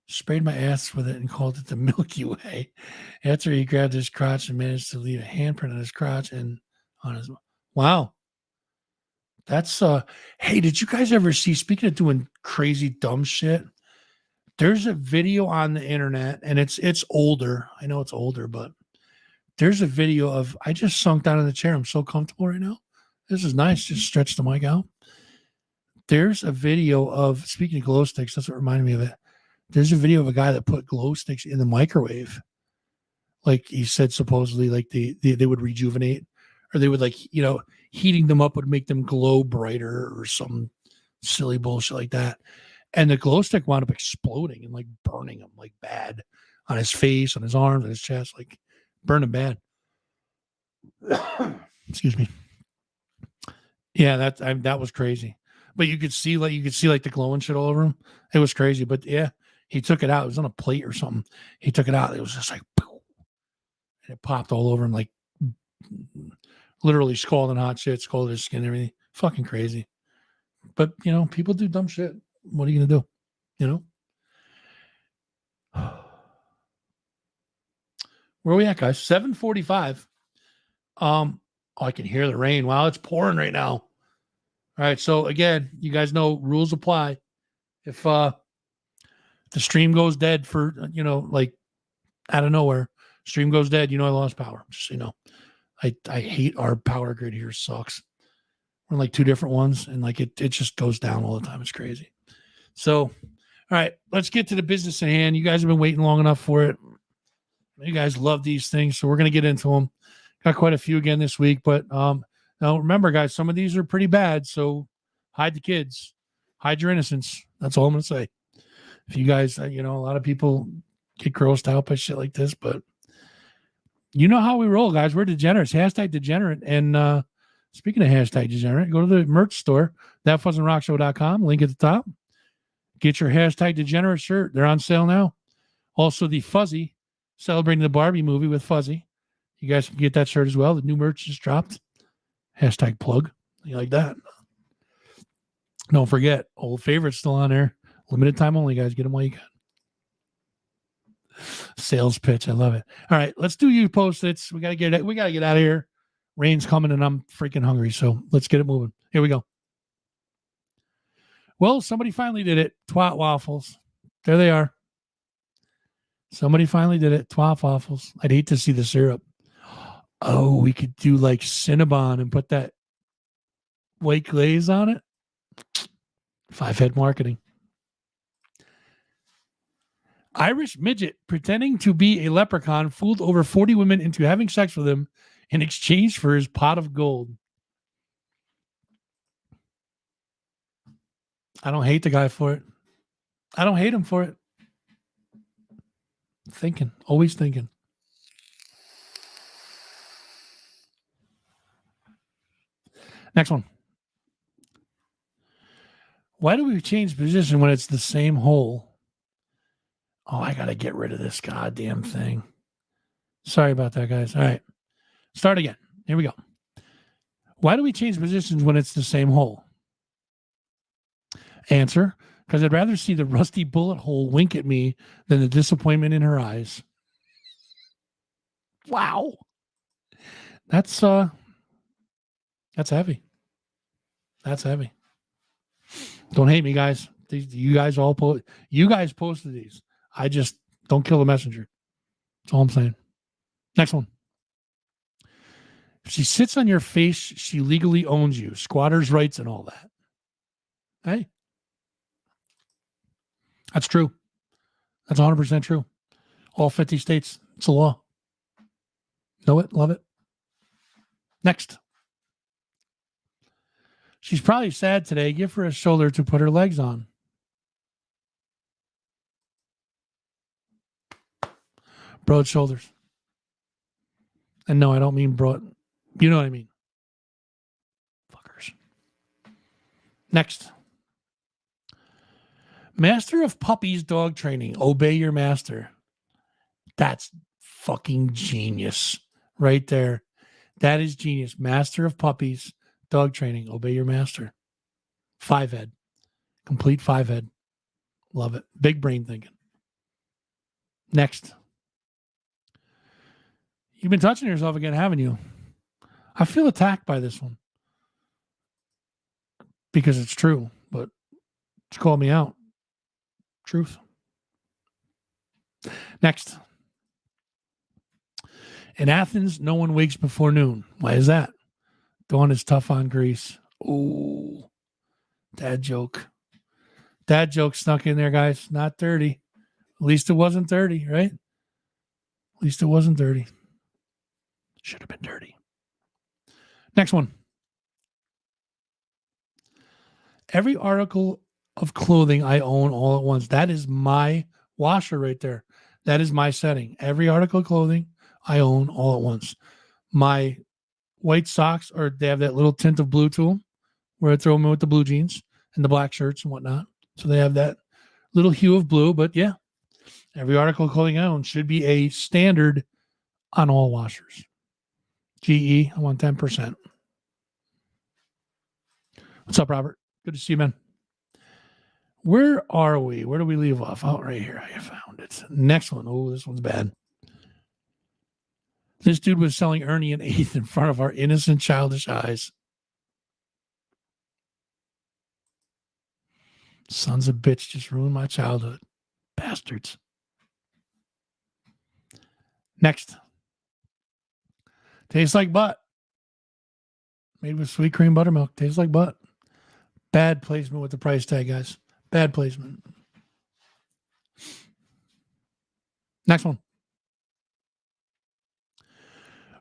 sprayed my ass with it, and called it the Milky Way. After he grabbed his crotch and managed to leave a handprint on his crotch and on his. Wow. That's, hey, did you guys ever see, speaking of doing crazy, dumb shit, there's a video on the internet, and it's older. I know it's older, but there's a video of, I just sunk down in the chair. I'm so comfortable right now. This is nice. Just stretch the mic out. There's a video of, speaking of glow sticks, that's what reminded me of it. There's a video of a guy that put glow sticks in the microwave. Like he said, supposedly, like they would rejuvenate, or they would, like, heating them up would make them glow brighter or some silly bullshit like that. And the glow stick wound up exploding and like burning him like bad on his face, on his arms, on his chest, like burning bad. Excuse me. Yeah, that was crazy. But you could see like the glowing shit all over him. It was crazy. But yeah, he took it out. It was on a plate or something. He took it out. It was just like, and it popped all over him, like literally scalding hot shit, scalded his skin, everything. Fucking crazy. But people do dumb shit. What are you gonna do? Where are we at, guys? 7:45. I can hear the rain. Wow, it's pouring right now. All right, so again, you guys know rules apply. If the stream goes dead for like out of nowhere, stream goes dead, I lost power. Just so you know. I hate our power grid here. It sucks. We're in like two different ones, and like it just goes down all the time. It's crazy. So, all right, let's get to the business at hand. You guys have been waiting long enough for it. You guys love these things, so we're gonna get into them. Got quite a few again this week, but now remember, guys, some of these are pretty bad. So hide the kids, hide your innocence. That's all I'm gonna say. If you guys, a lot of people get grossed out by shit like this, but you know how we roll, guys. We're degenerates. Hashtag degenerate. And speaking of hashtag degenerate, go to the merch store, thatfuzzandrockshow.com. Link at the top. Get your hashtag degenerate shirt. They're on sale now. Also, the Fuzzy, celebrating the Barbie movie with Fuzzy. You guys can get that shirt as well. The new merch just dropped. Hashtag plug. You like that? Don't forget, old favorites still on there. Limited time only, guys. Get them while you can. Sales pitch. I love it. All right, let's do you Post-its. We gotta get out of here. Rain's coming and I'm freaking hungry. So let's get it moving. Here we go. Well, somebody finally did it. Twat waffles. There they are. Somebody finally did it. Twat waffles. I'd hate to see the syrup. Oh, we could do like Cinnabon and put that white glaze on it. 5-head marketing. Irish midget pretending to be a leprechaun fooled over 40 women into having sex with him in exchange for his pot of gold. I don't hate the guy for it. I don't hate him for it. Thinking, always thinking. Next one. Why do we change position when it's the same hole? Oh, I got to get rid of this goddamn thing. Sorry about that, guys. All right. Start again. Here we go. Why do we change positions when it's the same hole? Answer, because I'd rather see the rusty bullet hole wink at me than the disappointment in her eyes. Wow. That's heavy. That's heavy. Don't hate me, guys. You guys posted these. I just don't kill the messenger. That's all I'm saying. Next one. If she sits on your face, she legally owns you. Squatters' rights and all that. Hey. That's true. That's 100% true. All 50 states. It's a law. Know it. Love it. Next. She's probably sad today. Give her a shoulder to put her legs on. Broad shoulders. And no, I don't mean broad. You know what I mean. Fuckers. Next. Master of puppies dog training. Obey your master. That's fucking genius right there. That is genius. Master of puppies dog training. Obey your master. 5-head. Complete 5-head. Love it. Big brain thinking. Next. You've been touching yourself again, haven't you? I feel attacked by this one. Because it's true, but just call me out. Truth. Next. In Athens, no one wakes before noon. Why is that? Dawn is tough on Greece. Ooh. Dad joke. Dad joke snuck in there, guys. Not dirty. At least it wasn't dirty, right? At least it wasn't dirty. Should have been dirty. Next one. Every article of clothing I own all at once. That is my washer right there. That is my setting. Every article of clothing I own all at once. My white socks, or they have that little tint of blue to them, where I throw them in with the blue jeans and the black shirts and whatnot. So they have that little hue of blue. But yeah, every article of clothing I own should be a standard on all washers. GE, I want 10%. What's up, Robert? Good to see you, man. Where are we? Where do we leave off? Oh, right here. I found it. Next one. Oh, this one's bad. This dude was selling Ernie an eighth in front of our innocent, childish eyes. Sons of bitch just ruined my childhood. Bastards. Next. Tastes like butt. Made with sweet cream buttermilk. Tastes like butt. Bad placement with the price tag, guys. Bad placement. Next one.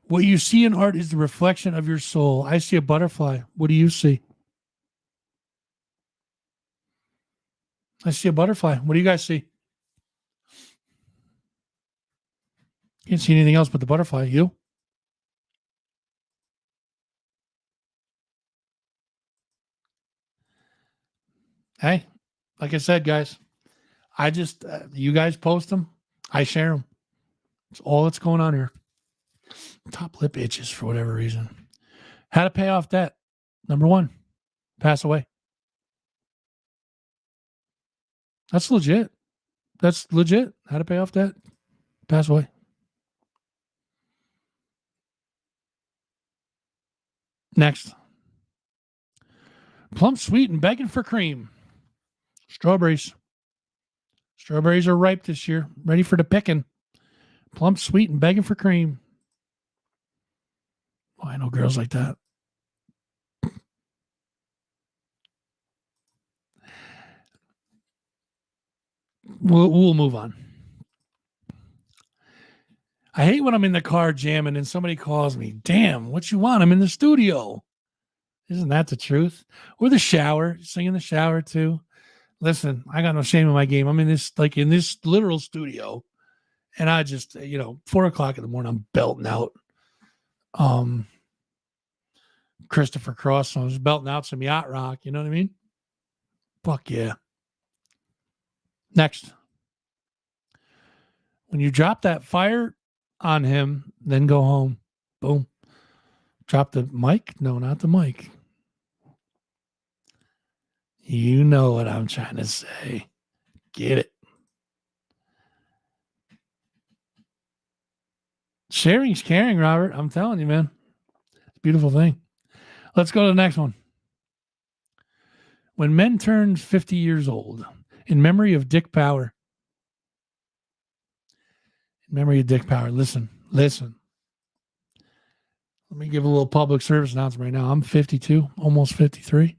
What you see in art is the reflection of your soul. I see a butterfly. What do you see? I see a butterfly. What do you guys see? Can't see anything else but the butterfly. You? Hey, like I said, guys, I just, you guys post them. I share them. It's all that's going on here. Top lip itches for whatever reason. How to pay off debt. Number one, pass away. That's legit. That's legit. How to pay off debt. Pass away. Next. Plump sweet and begging for cream. Strawberries. Strawberries are ripe this year. Ready for the picking. Plump sweet and begging for cream. Oh, I know girls like that. We'll move on. I hate when I'm in the car jamming and somebody calls me. Damn, what you want? I'm in the studio. Isn't that the truth? Or the shower. Sing in the shower too. Listen, I got no shame in my game. I'm in this literal studio. And I just, 4:00 in the morning, I'm belting out Christopher Cross songs, belting out some yacht rock. You know what I mean? Fuck yeah. Next. When you drop that fire on him, then go home. Boom. Drop the mic? No, not the mic. You know what I'm trying to say. Get it. Sharing's caring, Robert. I'm telling you, man. It's a beautiful thing. Let's go to the next one. When men turned 50 years old, in memory of Dick Power. In memory of Dick Power. Listen. Let me give a little public service announcement right now. I'm 52, almost 53.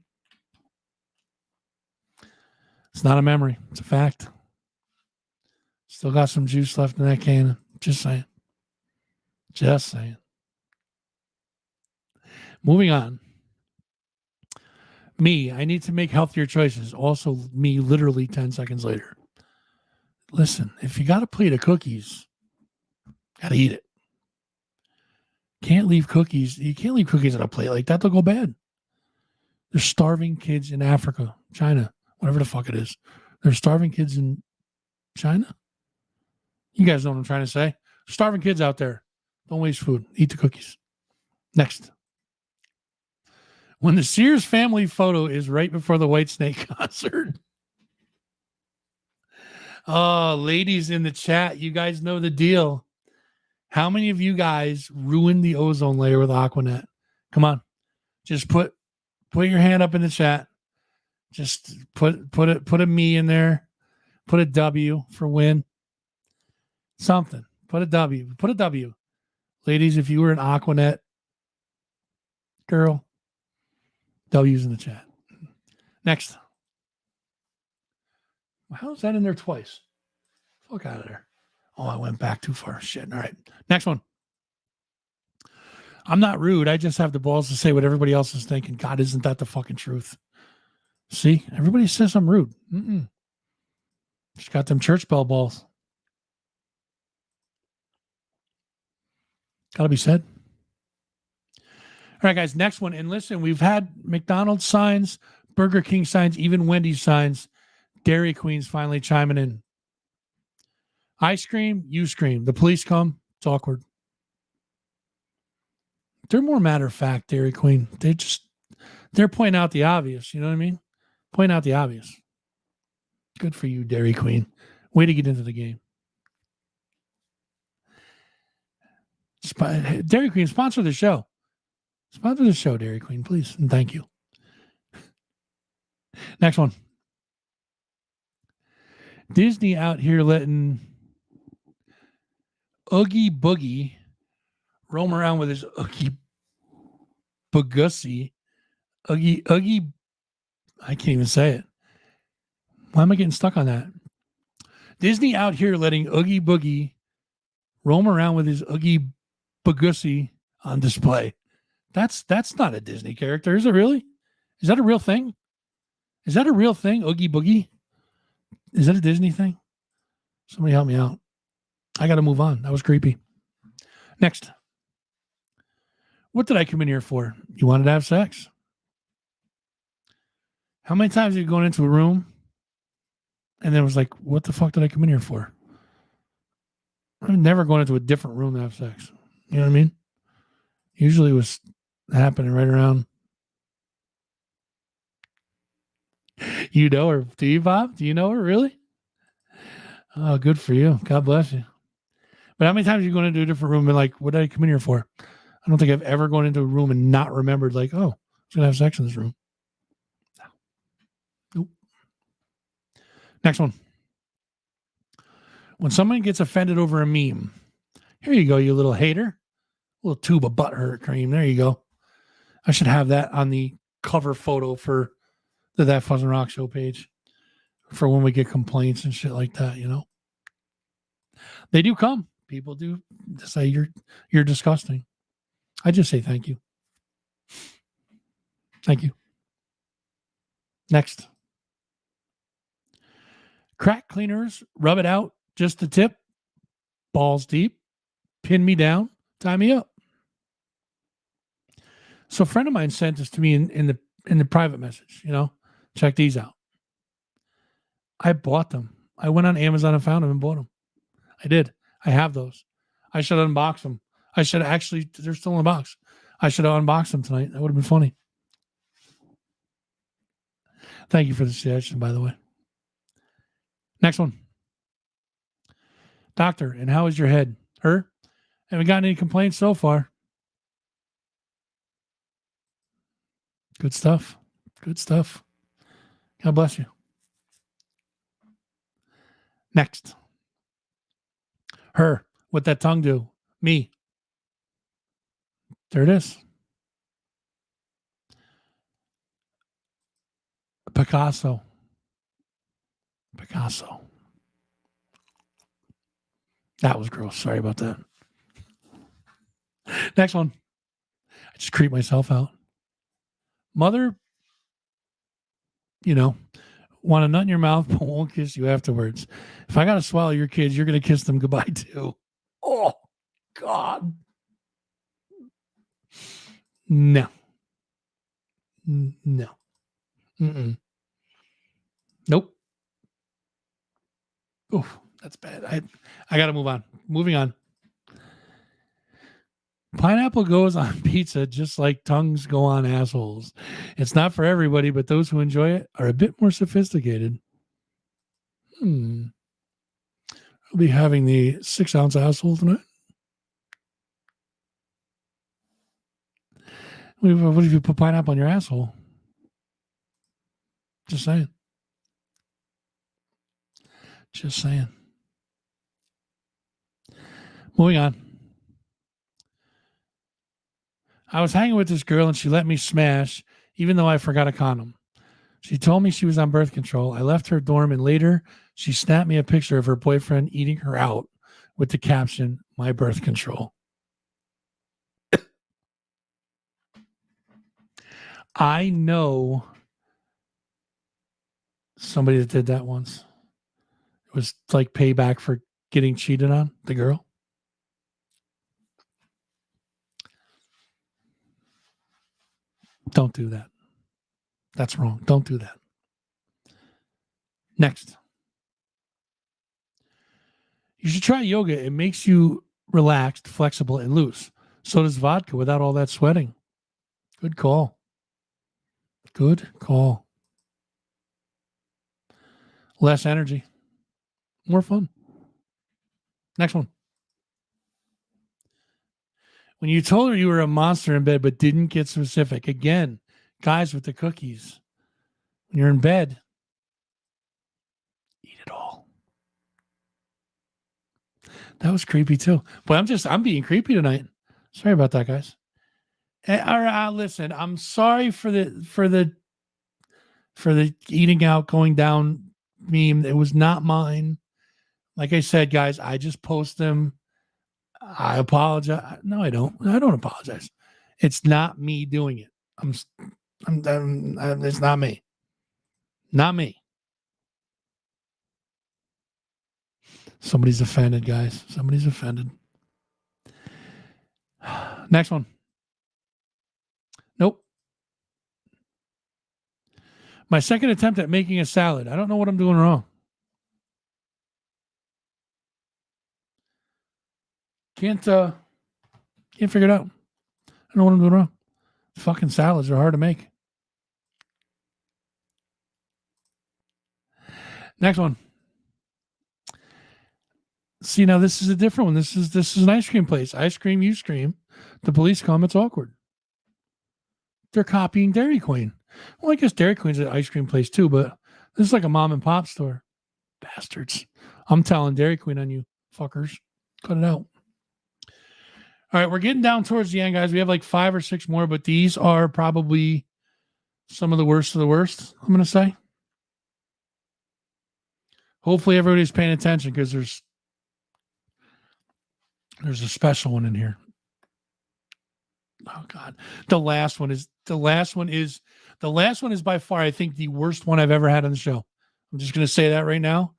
It's not a memory. It's a fact. Still got some juice left in that cannon. Just saying. Just saying. Moving on. Me, I need to make healthier choices. Also, me, literally 10 seconds later. Listen, if you got a plate of cookies, got to eat it. Can't leave cookies. You can't leave cookies on a plate like that. They'll go bad. There's starving kids in Africa, China, whatever the fuck it is. There's starving kids in China. You guys know what I'm trying to say. Starving kids out there. Don't waste food. Eat the cookies. Next. When the Sears family photo is right before the Whitesnake concert. Oh, ladies in the chat, you guys know the deal. How many of you guys ruined the ozone layer with Aquanet? Come on. Just put your hand up in the chat. Just put a me in there. Put a W for win. Something. Put a W. Put a W. Ladies, if you were an Aquanet girl, W's in the chat. Next. How is that in there twice? Fuck out of there. Oh, I went back too far. Shit. All right. Next one. I'm not rude. I just have the balls to say what everybody else is thinking. God, isn't that the fucking truth? See, everybody says I'm rude. Just got them church bell balls. Got to be said. All right, guys. Next one. And listen, we've had McDonald's signs, Burger King signs, even Wendy's signs. Dairy Queen's finally chiming in. I scream, you scream. The police come. It's awkward. They're more matter of fact, Dairy Queen. They're pointing out the obvious. You know what I mean? Point out the obvious. Good for you, Dairy Queen. Way to get into the game. Dairy Queen, sponsor the show. Sponsor the show, Dairy Queen, please. And thank you. Next one. Disney out here letting Oogie Boogie roam around with his Oogie Boogussy. Oogie, I can't even say it. Why am I getting stuck on that? Disney out here letting Oogie Boogie roam around with his Oogie Boogussy on display. That's not a Disney character, is it really? Is that a real thing? Is that a real thing, Oogie Boogie? Is that a Disney thing? Somebody help me out. I got to move on. That was creepy. Next. What did I come in here for? You wanted to have sex? How many times have you gone into a room and then it was like, what the fuck did I come in here for? I've never gone into a different room to have sex. You know what I mean? Usually it was happening right around. You know her. Do you, Bob? Do you know her, really? Oh, good for you. God bless you. But how many times are you going into a different room and like, what did I come in here for? I don't think I've ever gone into a room and not remembered like, oh, I was going to have sex in this room. Nope. Next one. When someone gets offended over a meme, here you go, you little hater. A little tube of butthurt cream. There you go. I should have that on the cover photo for the That Fuzz and Rock Show page for when we get complaints and shit like that, you know. They do come. People do say you're disgusting. I just say thank you. Thank you. Next. Crack cleaners, rub it out, just the tip, balls deep, pin me down, tie me up. So a friend of mine sent this to me in the private message, you know, check these out. I bought them. I went on Amazon and found them and bought them. I did. I have those. I should unbox them. I should actually, they're still in the box. I should have unboxed them tonight. That would have been funny. Thank you for the suggestion, by the way. Next one. Doctor, and how is your head? Her? Haven't gotten any complaints so far. Good stuff. Good stuff. God bless you. Next. Her. What that tongue do? Me. There it is. Picasso. That was gross. Sorry about that. Next one. I just creep myself out. Mother, you know, want a nut in your mouth, but won't kiss you afterwards. If I got to swallow your kids, you're going to kiss them goodbye too. Oh, God. No. No. Mm-mm. Nope. Oh, that's bad. I got to move on. Moving on. Pineapple goes on pizza just like tongues go on assholes. It's not for everybody, but those who enjoy it are a bit more sophisticated. I'll be having the 6-ounce asshole tonight. What if you put pineapple on your asshole? Just saying. Just saying. Moving on. I was hanging with this girl and she let me smash, even though I forgot a condom. She told me she was on birth control. I left her dorm and later she snapped me a picture of her boyfriend eating her out with the caption, "My birth control." I know somebody that did that once. It was like payback for getting cheated on, the girl. Don't do that. That's wrong. Don't do that. Next. You should try yoga. It makes you relaxed, flexible, and loose. So does vodka without all that sweating. Good call. Good call. Less energy. More fun. Next one. When you told her you were a monster in bed but didn't get specific, again, guys with the cookies, when you're in bed, eat it all. That was creepy too. But I'm being creepy tonight. Sorry about that, guys. Listen, I'm sorry for the eating out, going down meme. It was not mine. Like I said, guys, I just post them. I apologize. No, I don't. I don't apologize. It's not me doing it. It's not me. Not me. Somebody's offended, guys. Somebody's offended. Next one. Nope. My second attempt at making a salad. I don't know what I'm doing wrong. Can't figure it out. I don't know what I'm doing wrong. Fucking salads are hard to make. Next one. See, now this is a different one. This is an ice cream place. I scream, you scream. The police come. It's awkward. They're copying Dairy Queen. Well, I guess Dairy Queen's an ice cream place too, but this is like a mom and pop store. Bastards. I'm telling Dairy Queen on you, fuckers. Cut it out. All right, we're getting down towards the end, guys. We have like 5 or 6 more, but these are probably some of the worst of the worst, I'm going to say. Hopefully everybody's paying attention because there's a special one in here. Oh God. The last one is by far, I think, the worst one I've ever had on the show. I'm just going to say that right now.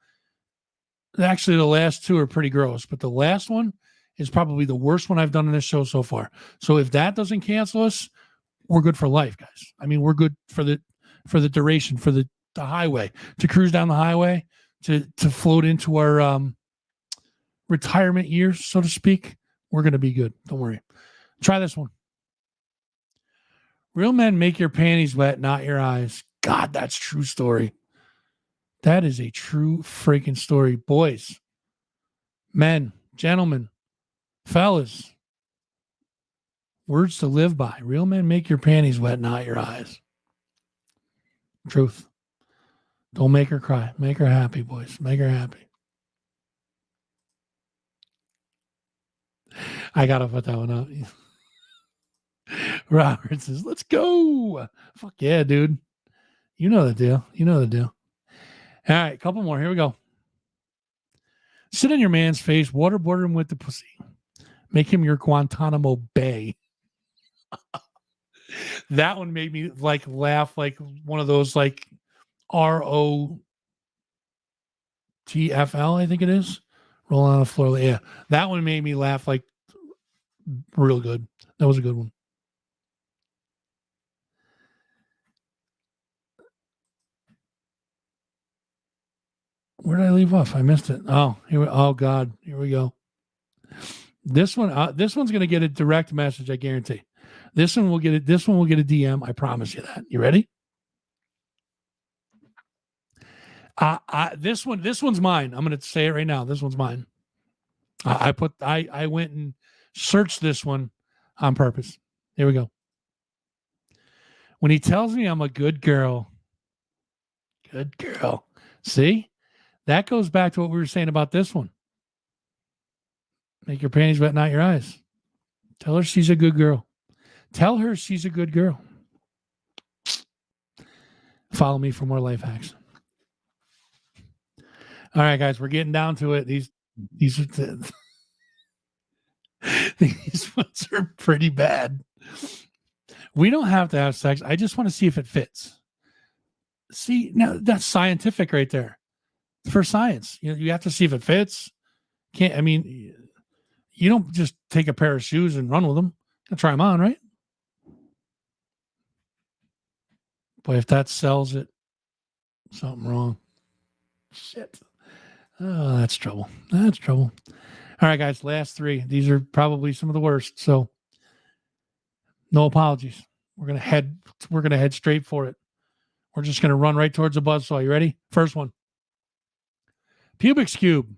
Actually, the last 2 are pretty gross, but the last one is probably the worst one I've done in this show so far. So if that doesn't cancel us, we're good for life, guys. I mean, we're good for the duration, for the highway, to cruise down the highway, to float into our retirement years, so to speak. We're going to be good. Don't worry. Try this one. Real men make your panties wet, not your eyes. God, that's true story. That is a true freaking story. Boys, men, gentlemen, fellas, words to live by. Real men make your panties wet, not your eyes. Truth. Don't make her cry. Make her happy, boys. Make her happy. I got to put that one up. Robert says, let's go. Fuck yeah, dude. You know the deal. You know the deal. All right, a couple more. Here we go. Sit on your man's face, waterboard him with the pussy. Make him your Guantanamo Bay. That one made me like laugh, like one of those like ROTFL, I think it is. Rolling on the floor. Yeah, that one made me laugh like real good. That was a good one. Where did I leave off? I missed it. Oh, oh God, here we go. This one's going to get a direct message. I guarantee. This one will get it. This one will get a DM. I promise you that. You ready? This one's mine. I'm going to say it right now. This one's mine. I went and searched this one on purpose. Here we go. When he tells me I'm a good girl. See? That goes back to what we were saying about this one. Make your panties wet, not your eyes. Tell her she's a good girl. Tell her she's a good girl. Follow me for more life hacks. All right, guys, we're getting down to it. These are these ones are pretty bad. We don't have to have sex. I just want to see if it fits. See, now that's scientific right there. For science, you have to see if it fits. You don't just take a pair of shoes and run with them. You try them on, right? Boy, if that sells it, something wrong. Shit. Oh, that's trouble. That's trouble. All right, guys, last three. These are probably some of the worst. So no apologies. We're gonna head straight for it. We're just gonna run right towards the buzzsaw. You ready? First one. Pubix cube.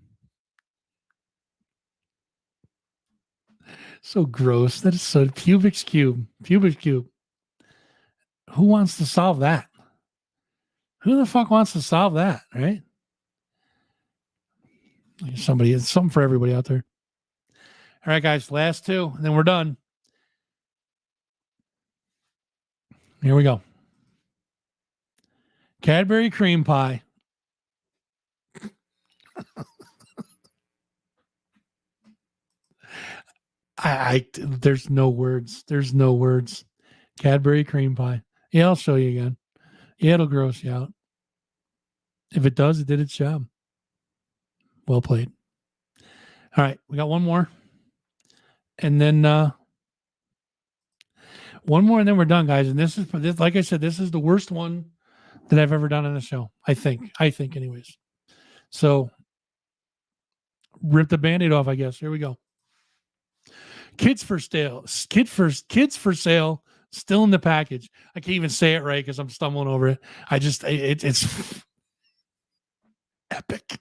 So gross. That is so Pubix cube. Pubix cube. Who wants to solve that? Who the fuck wants to solve that, right? Somebody, it's something for everybody out there. All right, guys, last two, and then we're done. Here we go. Cadbury cream pie. There's no words. There's no words. Cadbury cream pie. Yeah, I'll show you again. Yeah, it'll gross you out. If it does, it did its job. Well played. All right, we got one more. And then one more, and then we're done, guys. And this, like I said, this is the worst one that I've ever done on the show. I think anyways. So rip the Band-Aid off, I guess. Here we go. Kids for sale. Kids for sale. Still in the package. I can't even say it right because I'm stumbling over it. It's epic.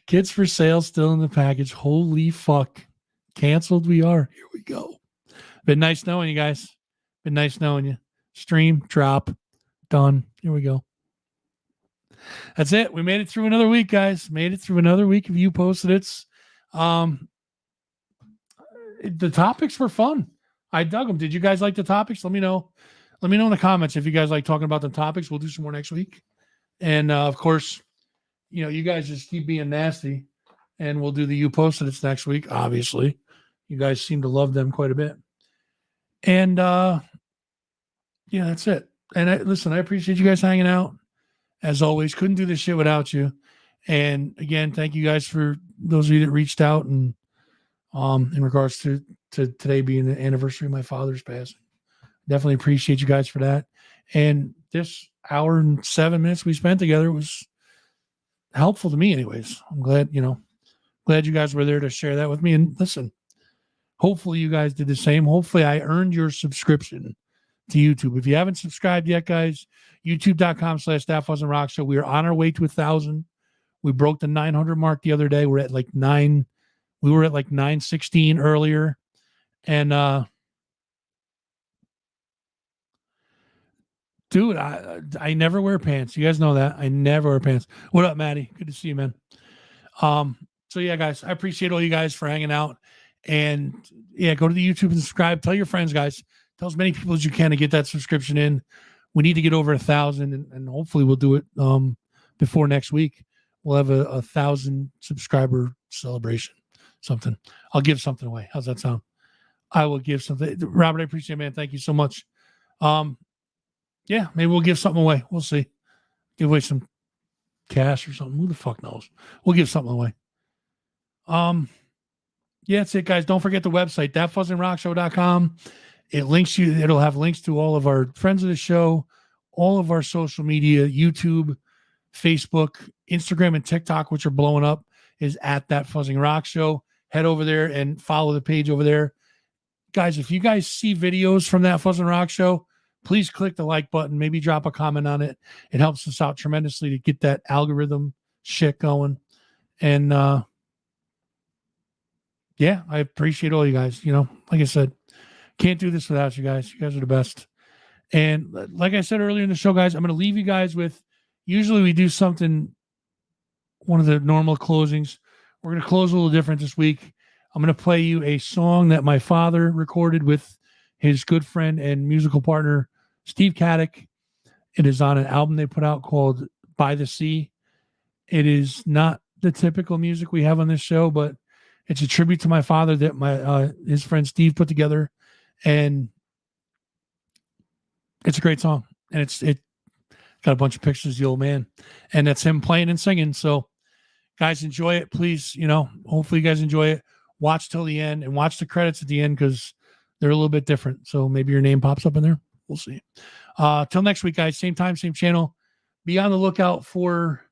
Kids for sale, still in the package. Holy fuck. Canceled we are. Here we go. Been nice knowing you guys. Been nice knowing you. Stream, drop, done. Here we go. That's it. We made it through another week, guys. Made it through another week of You Posted It's. The topics were fun. I dug them. Did you guys like the topics? Let me know. Let me know in the comments if you guys like talking about the topics. We'll do some more next week. And of course, you guys just keep being nasty, and we'll do the You Posted It's next week. Obviously, you guys seem to love them quite a bit. And yeah, that's it. And listen, I appreciate you guys hanging out. As always, couldn't do this shit without you. And again, thank you guys for those of you that reached out and in regards to today being the anniversary of my father's passing. Definitely appreciate you guys for that. And this hour and 7 minutes we spent together was helpful to me anyways. I'm glad you guys were there to share that with me. And listen, hopefully you guys did the same. Hopefully I earned your subscription to YouTube. If you haven't subscribed yet, guys, youtube.com/thatwasn'trock show. We are on our way to 1,000. We broke the 900 mark the other day. We're at like 9. We were at like 916 earlier. And dude, I never wear pants. You guys know that. I never wear pants. What up, Maddie? Good to see you, man. So yeah, guys, I appreciate all you guys for hanging out. And yeah, go to the YouTube and subscribe. Tell your friends, guys. Tell as many people as you can to get that subscription in. We need to get over 1,000, and hopefully we'll do it before next week. We'll have a 1,000 subscriber celebration. Something. I'll give something away. How's that sound? I will give something. Robert, I appreciate it, man. Thank you so much. Yeah, maybe we'll give something away. We'll see. Give away some cash or something. Who the fuck knows? We'll give something away. Yeah, that's it, guys. Don't forget the website, thatfuzzingrockshow.com. It'll have links to all of our friends of the show, all of our social media, YouTube, Facebook, Instagram, and TikTok, which are blowing up, is at That Fuzzing Rock Show. Head over there and follow the page over there. Guys, if you guys see videos from That Fuzzing Rock Show, please click the like button. Maybe drop a comment on it. It helps us out tremendously to get that algorithm shit going. And yeah, I appreciate all you guys. Like I said, can't do this without you guys. You guys are the best. And like I said earlier in the show, guys, I'm going to leave you guys with, usually we do something, one of the normal closings. We're going to close a little different this week. I'm going to play you a song that my father recorded with his good friend and musical partner, Steve Caddick. It is on an album they put out called By the Sea. It is not the typical music we have on this show, but it's a tribute to my father that his friend Steve put together, and it's a great song. And it got a bunch of pictures of the old man, and that's him playing and singing. So, guys, enjoy it, please. Hopefully, you guys enjoy it. Watch till the end and watch the credits at the end because they're a little bit different. So maybe your name pops up in there. We'll see. Till next week, guys. Same time, same channel. Be on the lookout for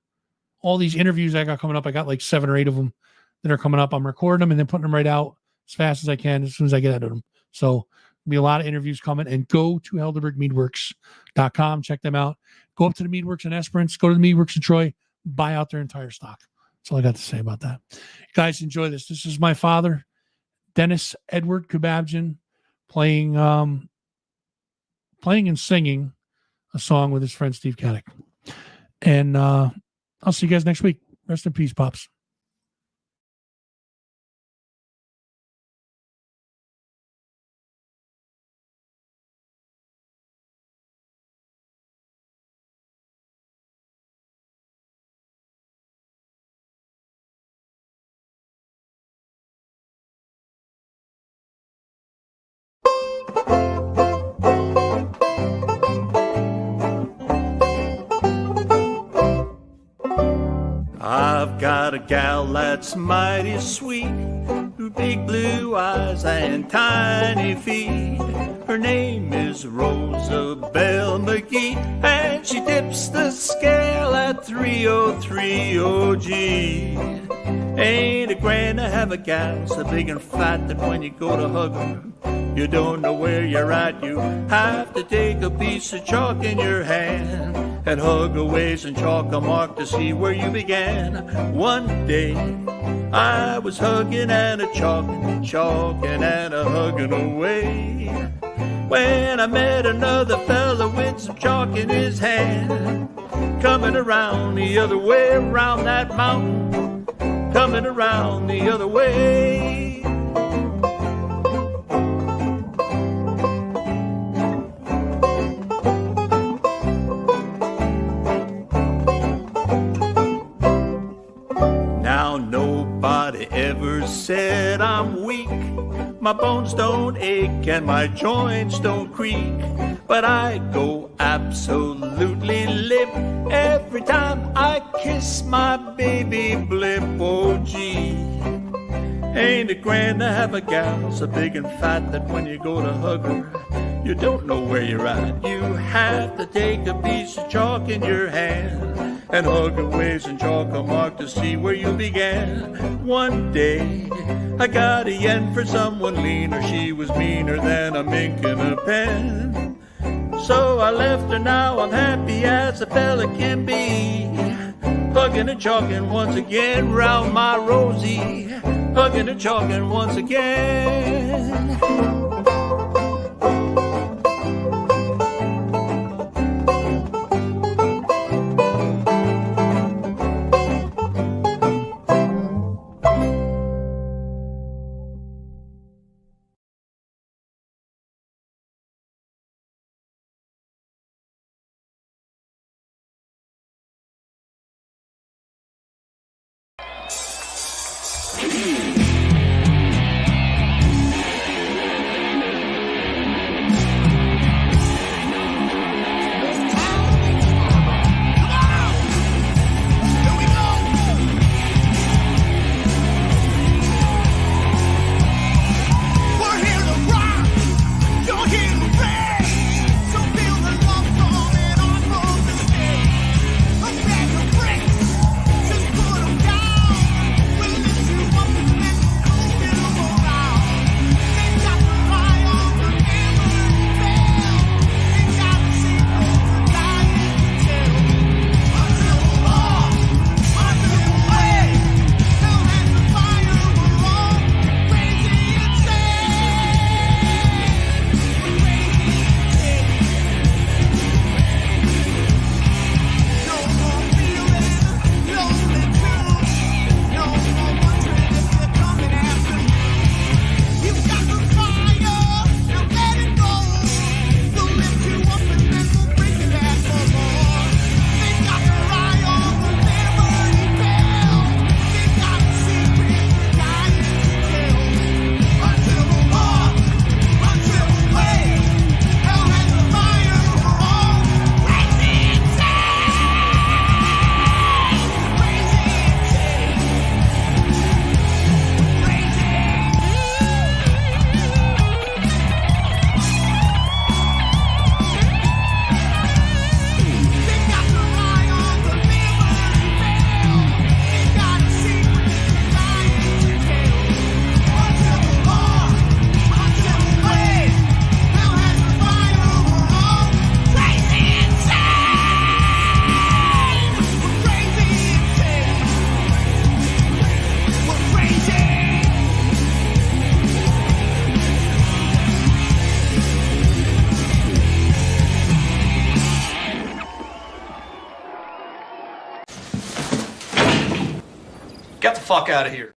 all these interviews I got coming up. I got like 7 or 8 of them that are coming up. I'm recording them and then putting them right out as fast as I can as soon as I get out of them. So there'll be a lot of interviews coming. And go to HelderbergMeadWorks.com. Check them out. Go up to the Meadworks in Esperance. Go to the Meadworks in Troy. Buy out their entire stock. That's all I got to say about that. Guys, enjoy this. This is my father, Dennis Edward Kababjian, playing and singing a song with his friend Steve Caddick. And I'll see you guys next week. Rest in peace, Pops. I've got a gal that's mighty sweet, with big blue eyes and tiny feet. Her name is Rosabelle McGee, and she dips the scale at 303 OG. Ain't it grand to have a gal so big and fat that when you go to hug her, you don't know where you're at. You have to take a piece of chalk in your hand and hug a ways and chalk a mark to see where you began. One day I was hugging and a chalking and a hugging away, when I met another fella with some chalk in his hand, coming around the other way around that mountain, coming around the other way. Now nobody ever said I'm weak, my bones don't ache and my joints don't creak, but I go absolutely limp every time I kiss my baby Blip. Oh gee, ain't it grand to have a gal so big and fat that when you go to hug her, you don't know where you're at. You have to take a piece of chalk in your hand and hug a ways and chalk a mark to see where you began. One day I got a yen for someone leaner, she was meaner than a mink in a pen. So I left her, now I'm happy as a fella can be, hugging and chalking once again round my Rosie, hugging and chalking once again. fuck out of here.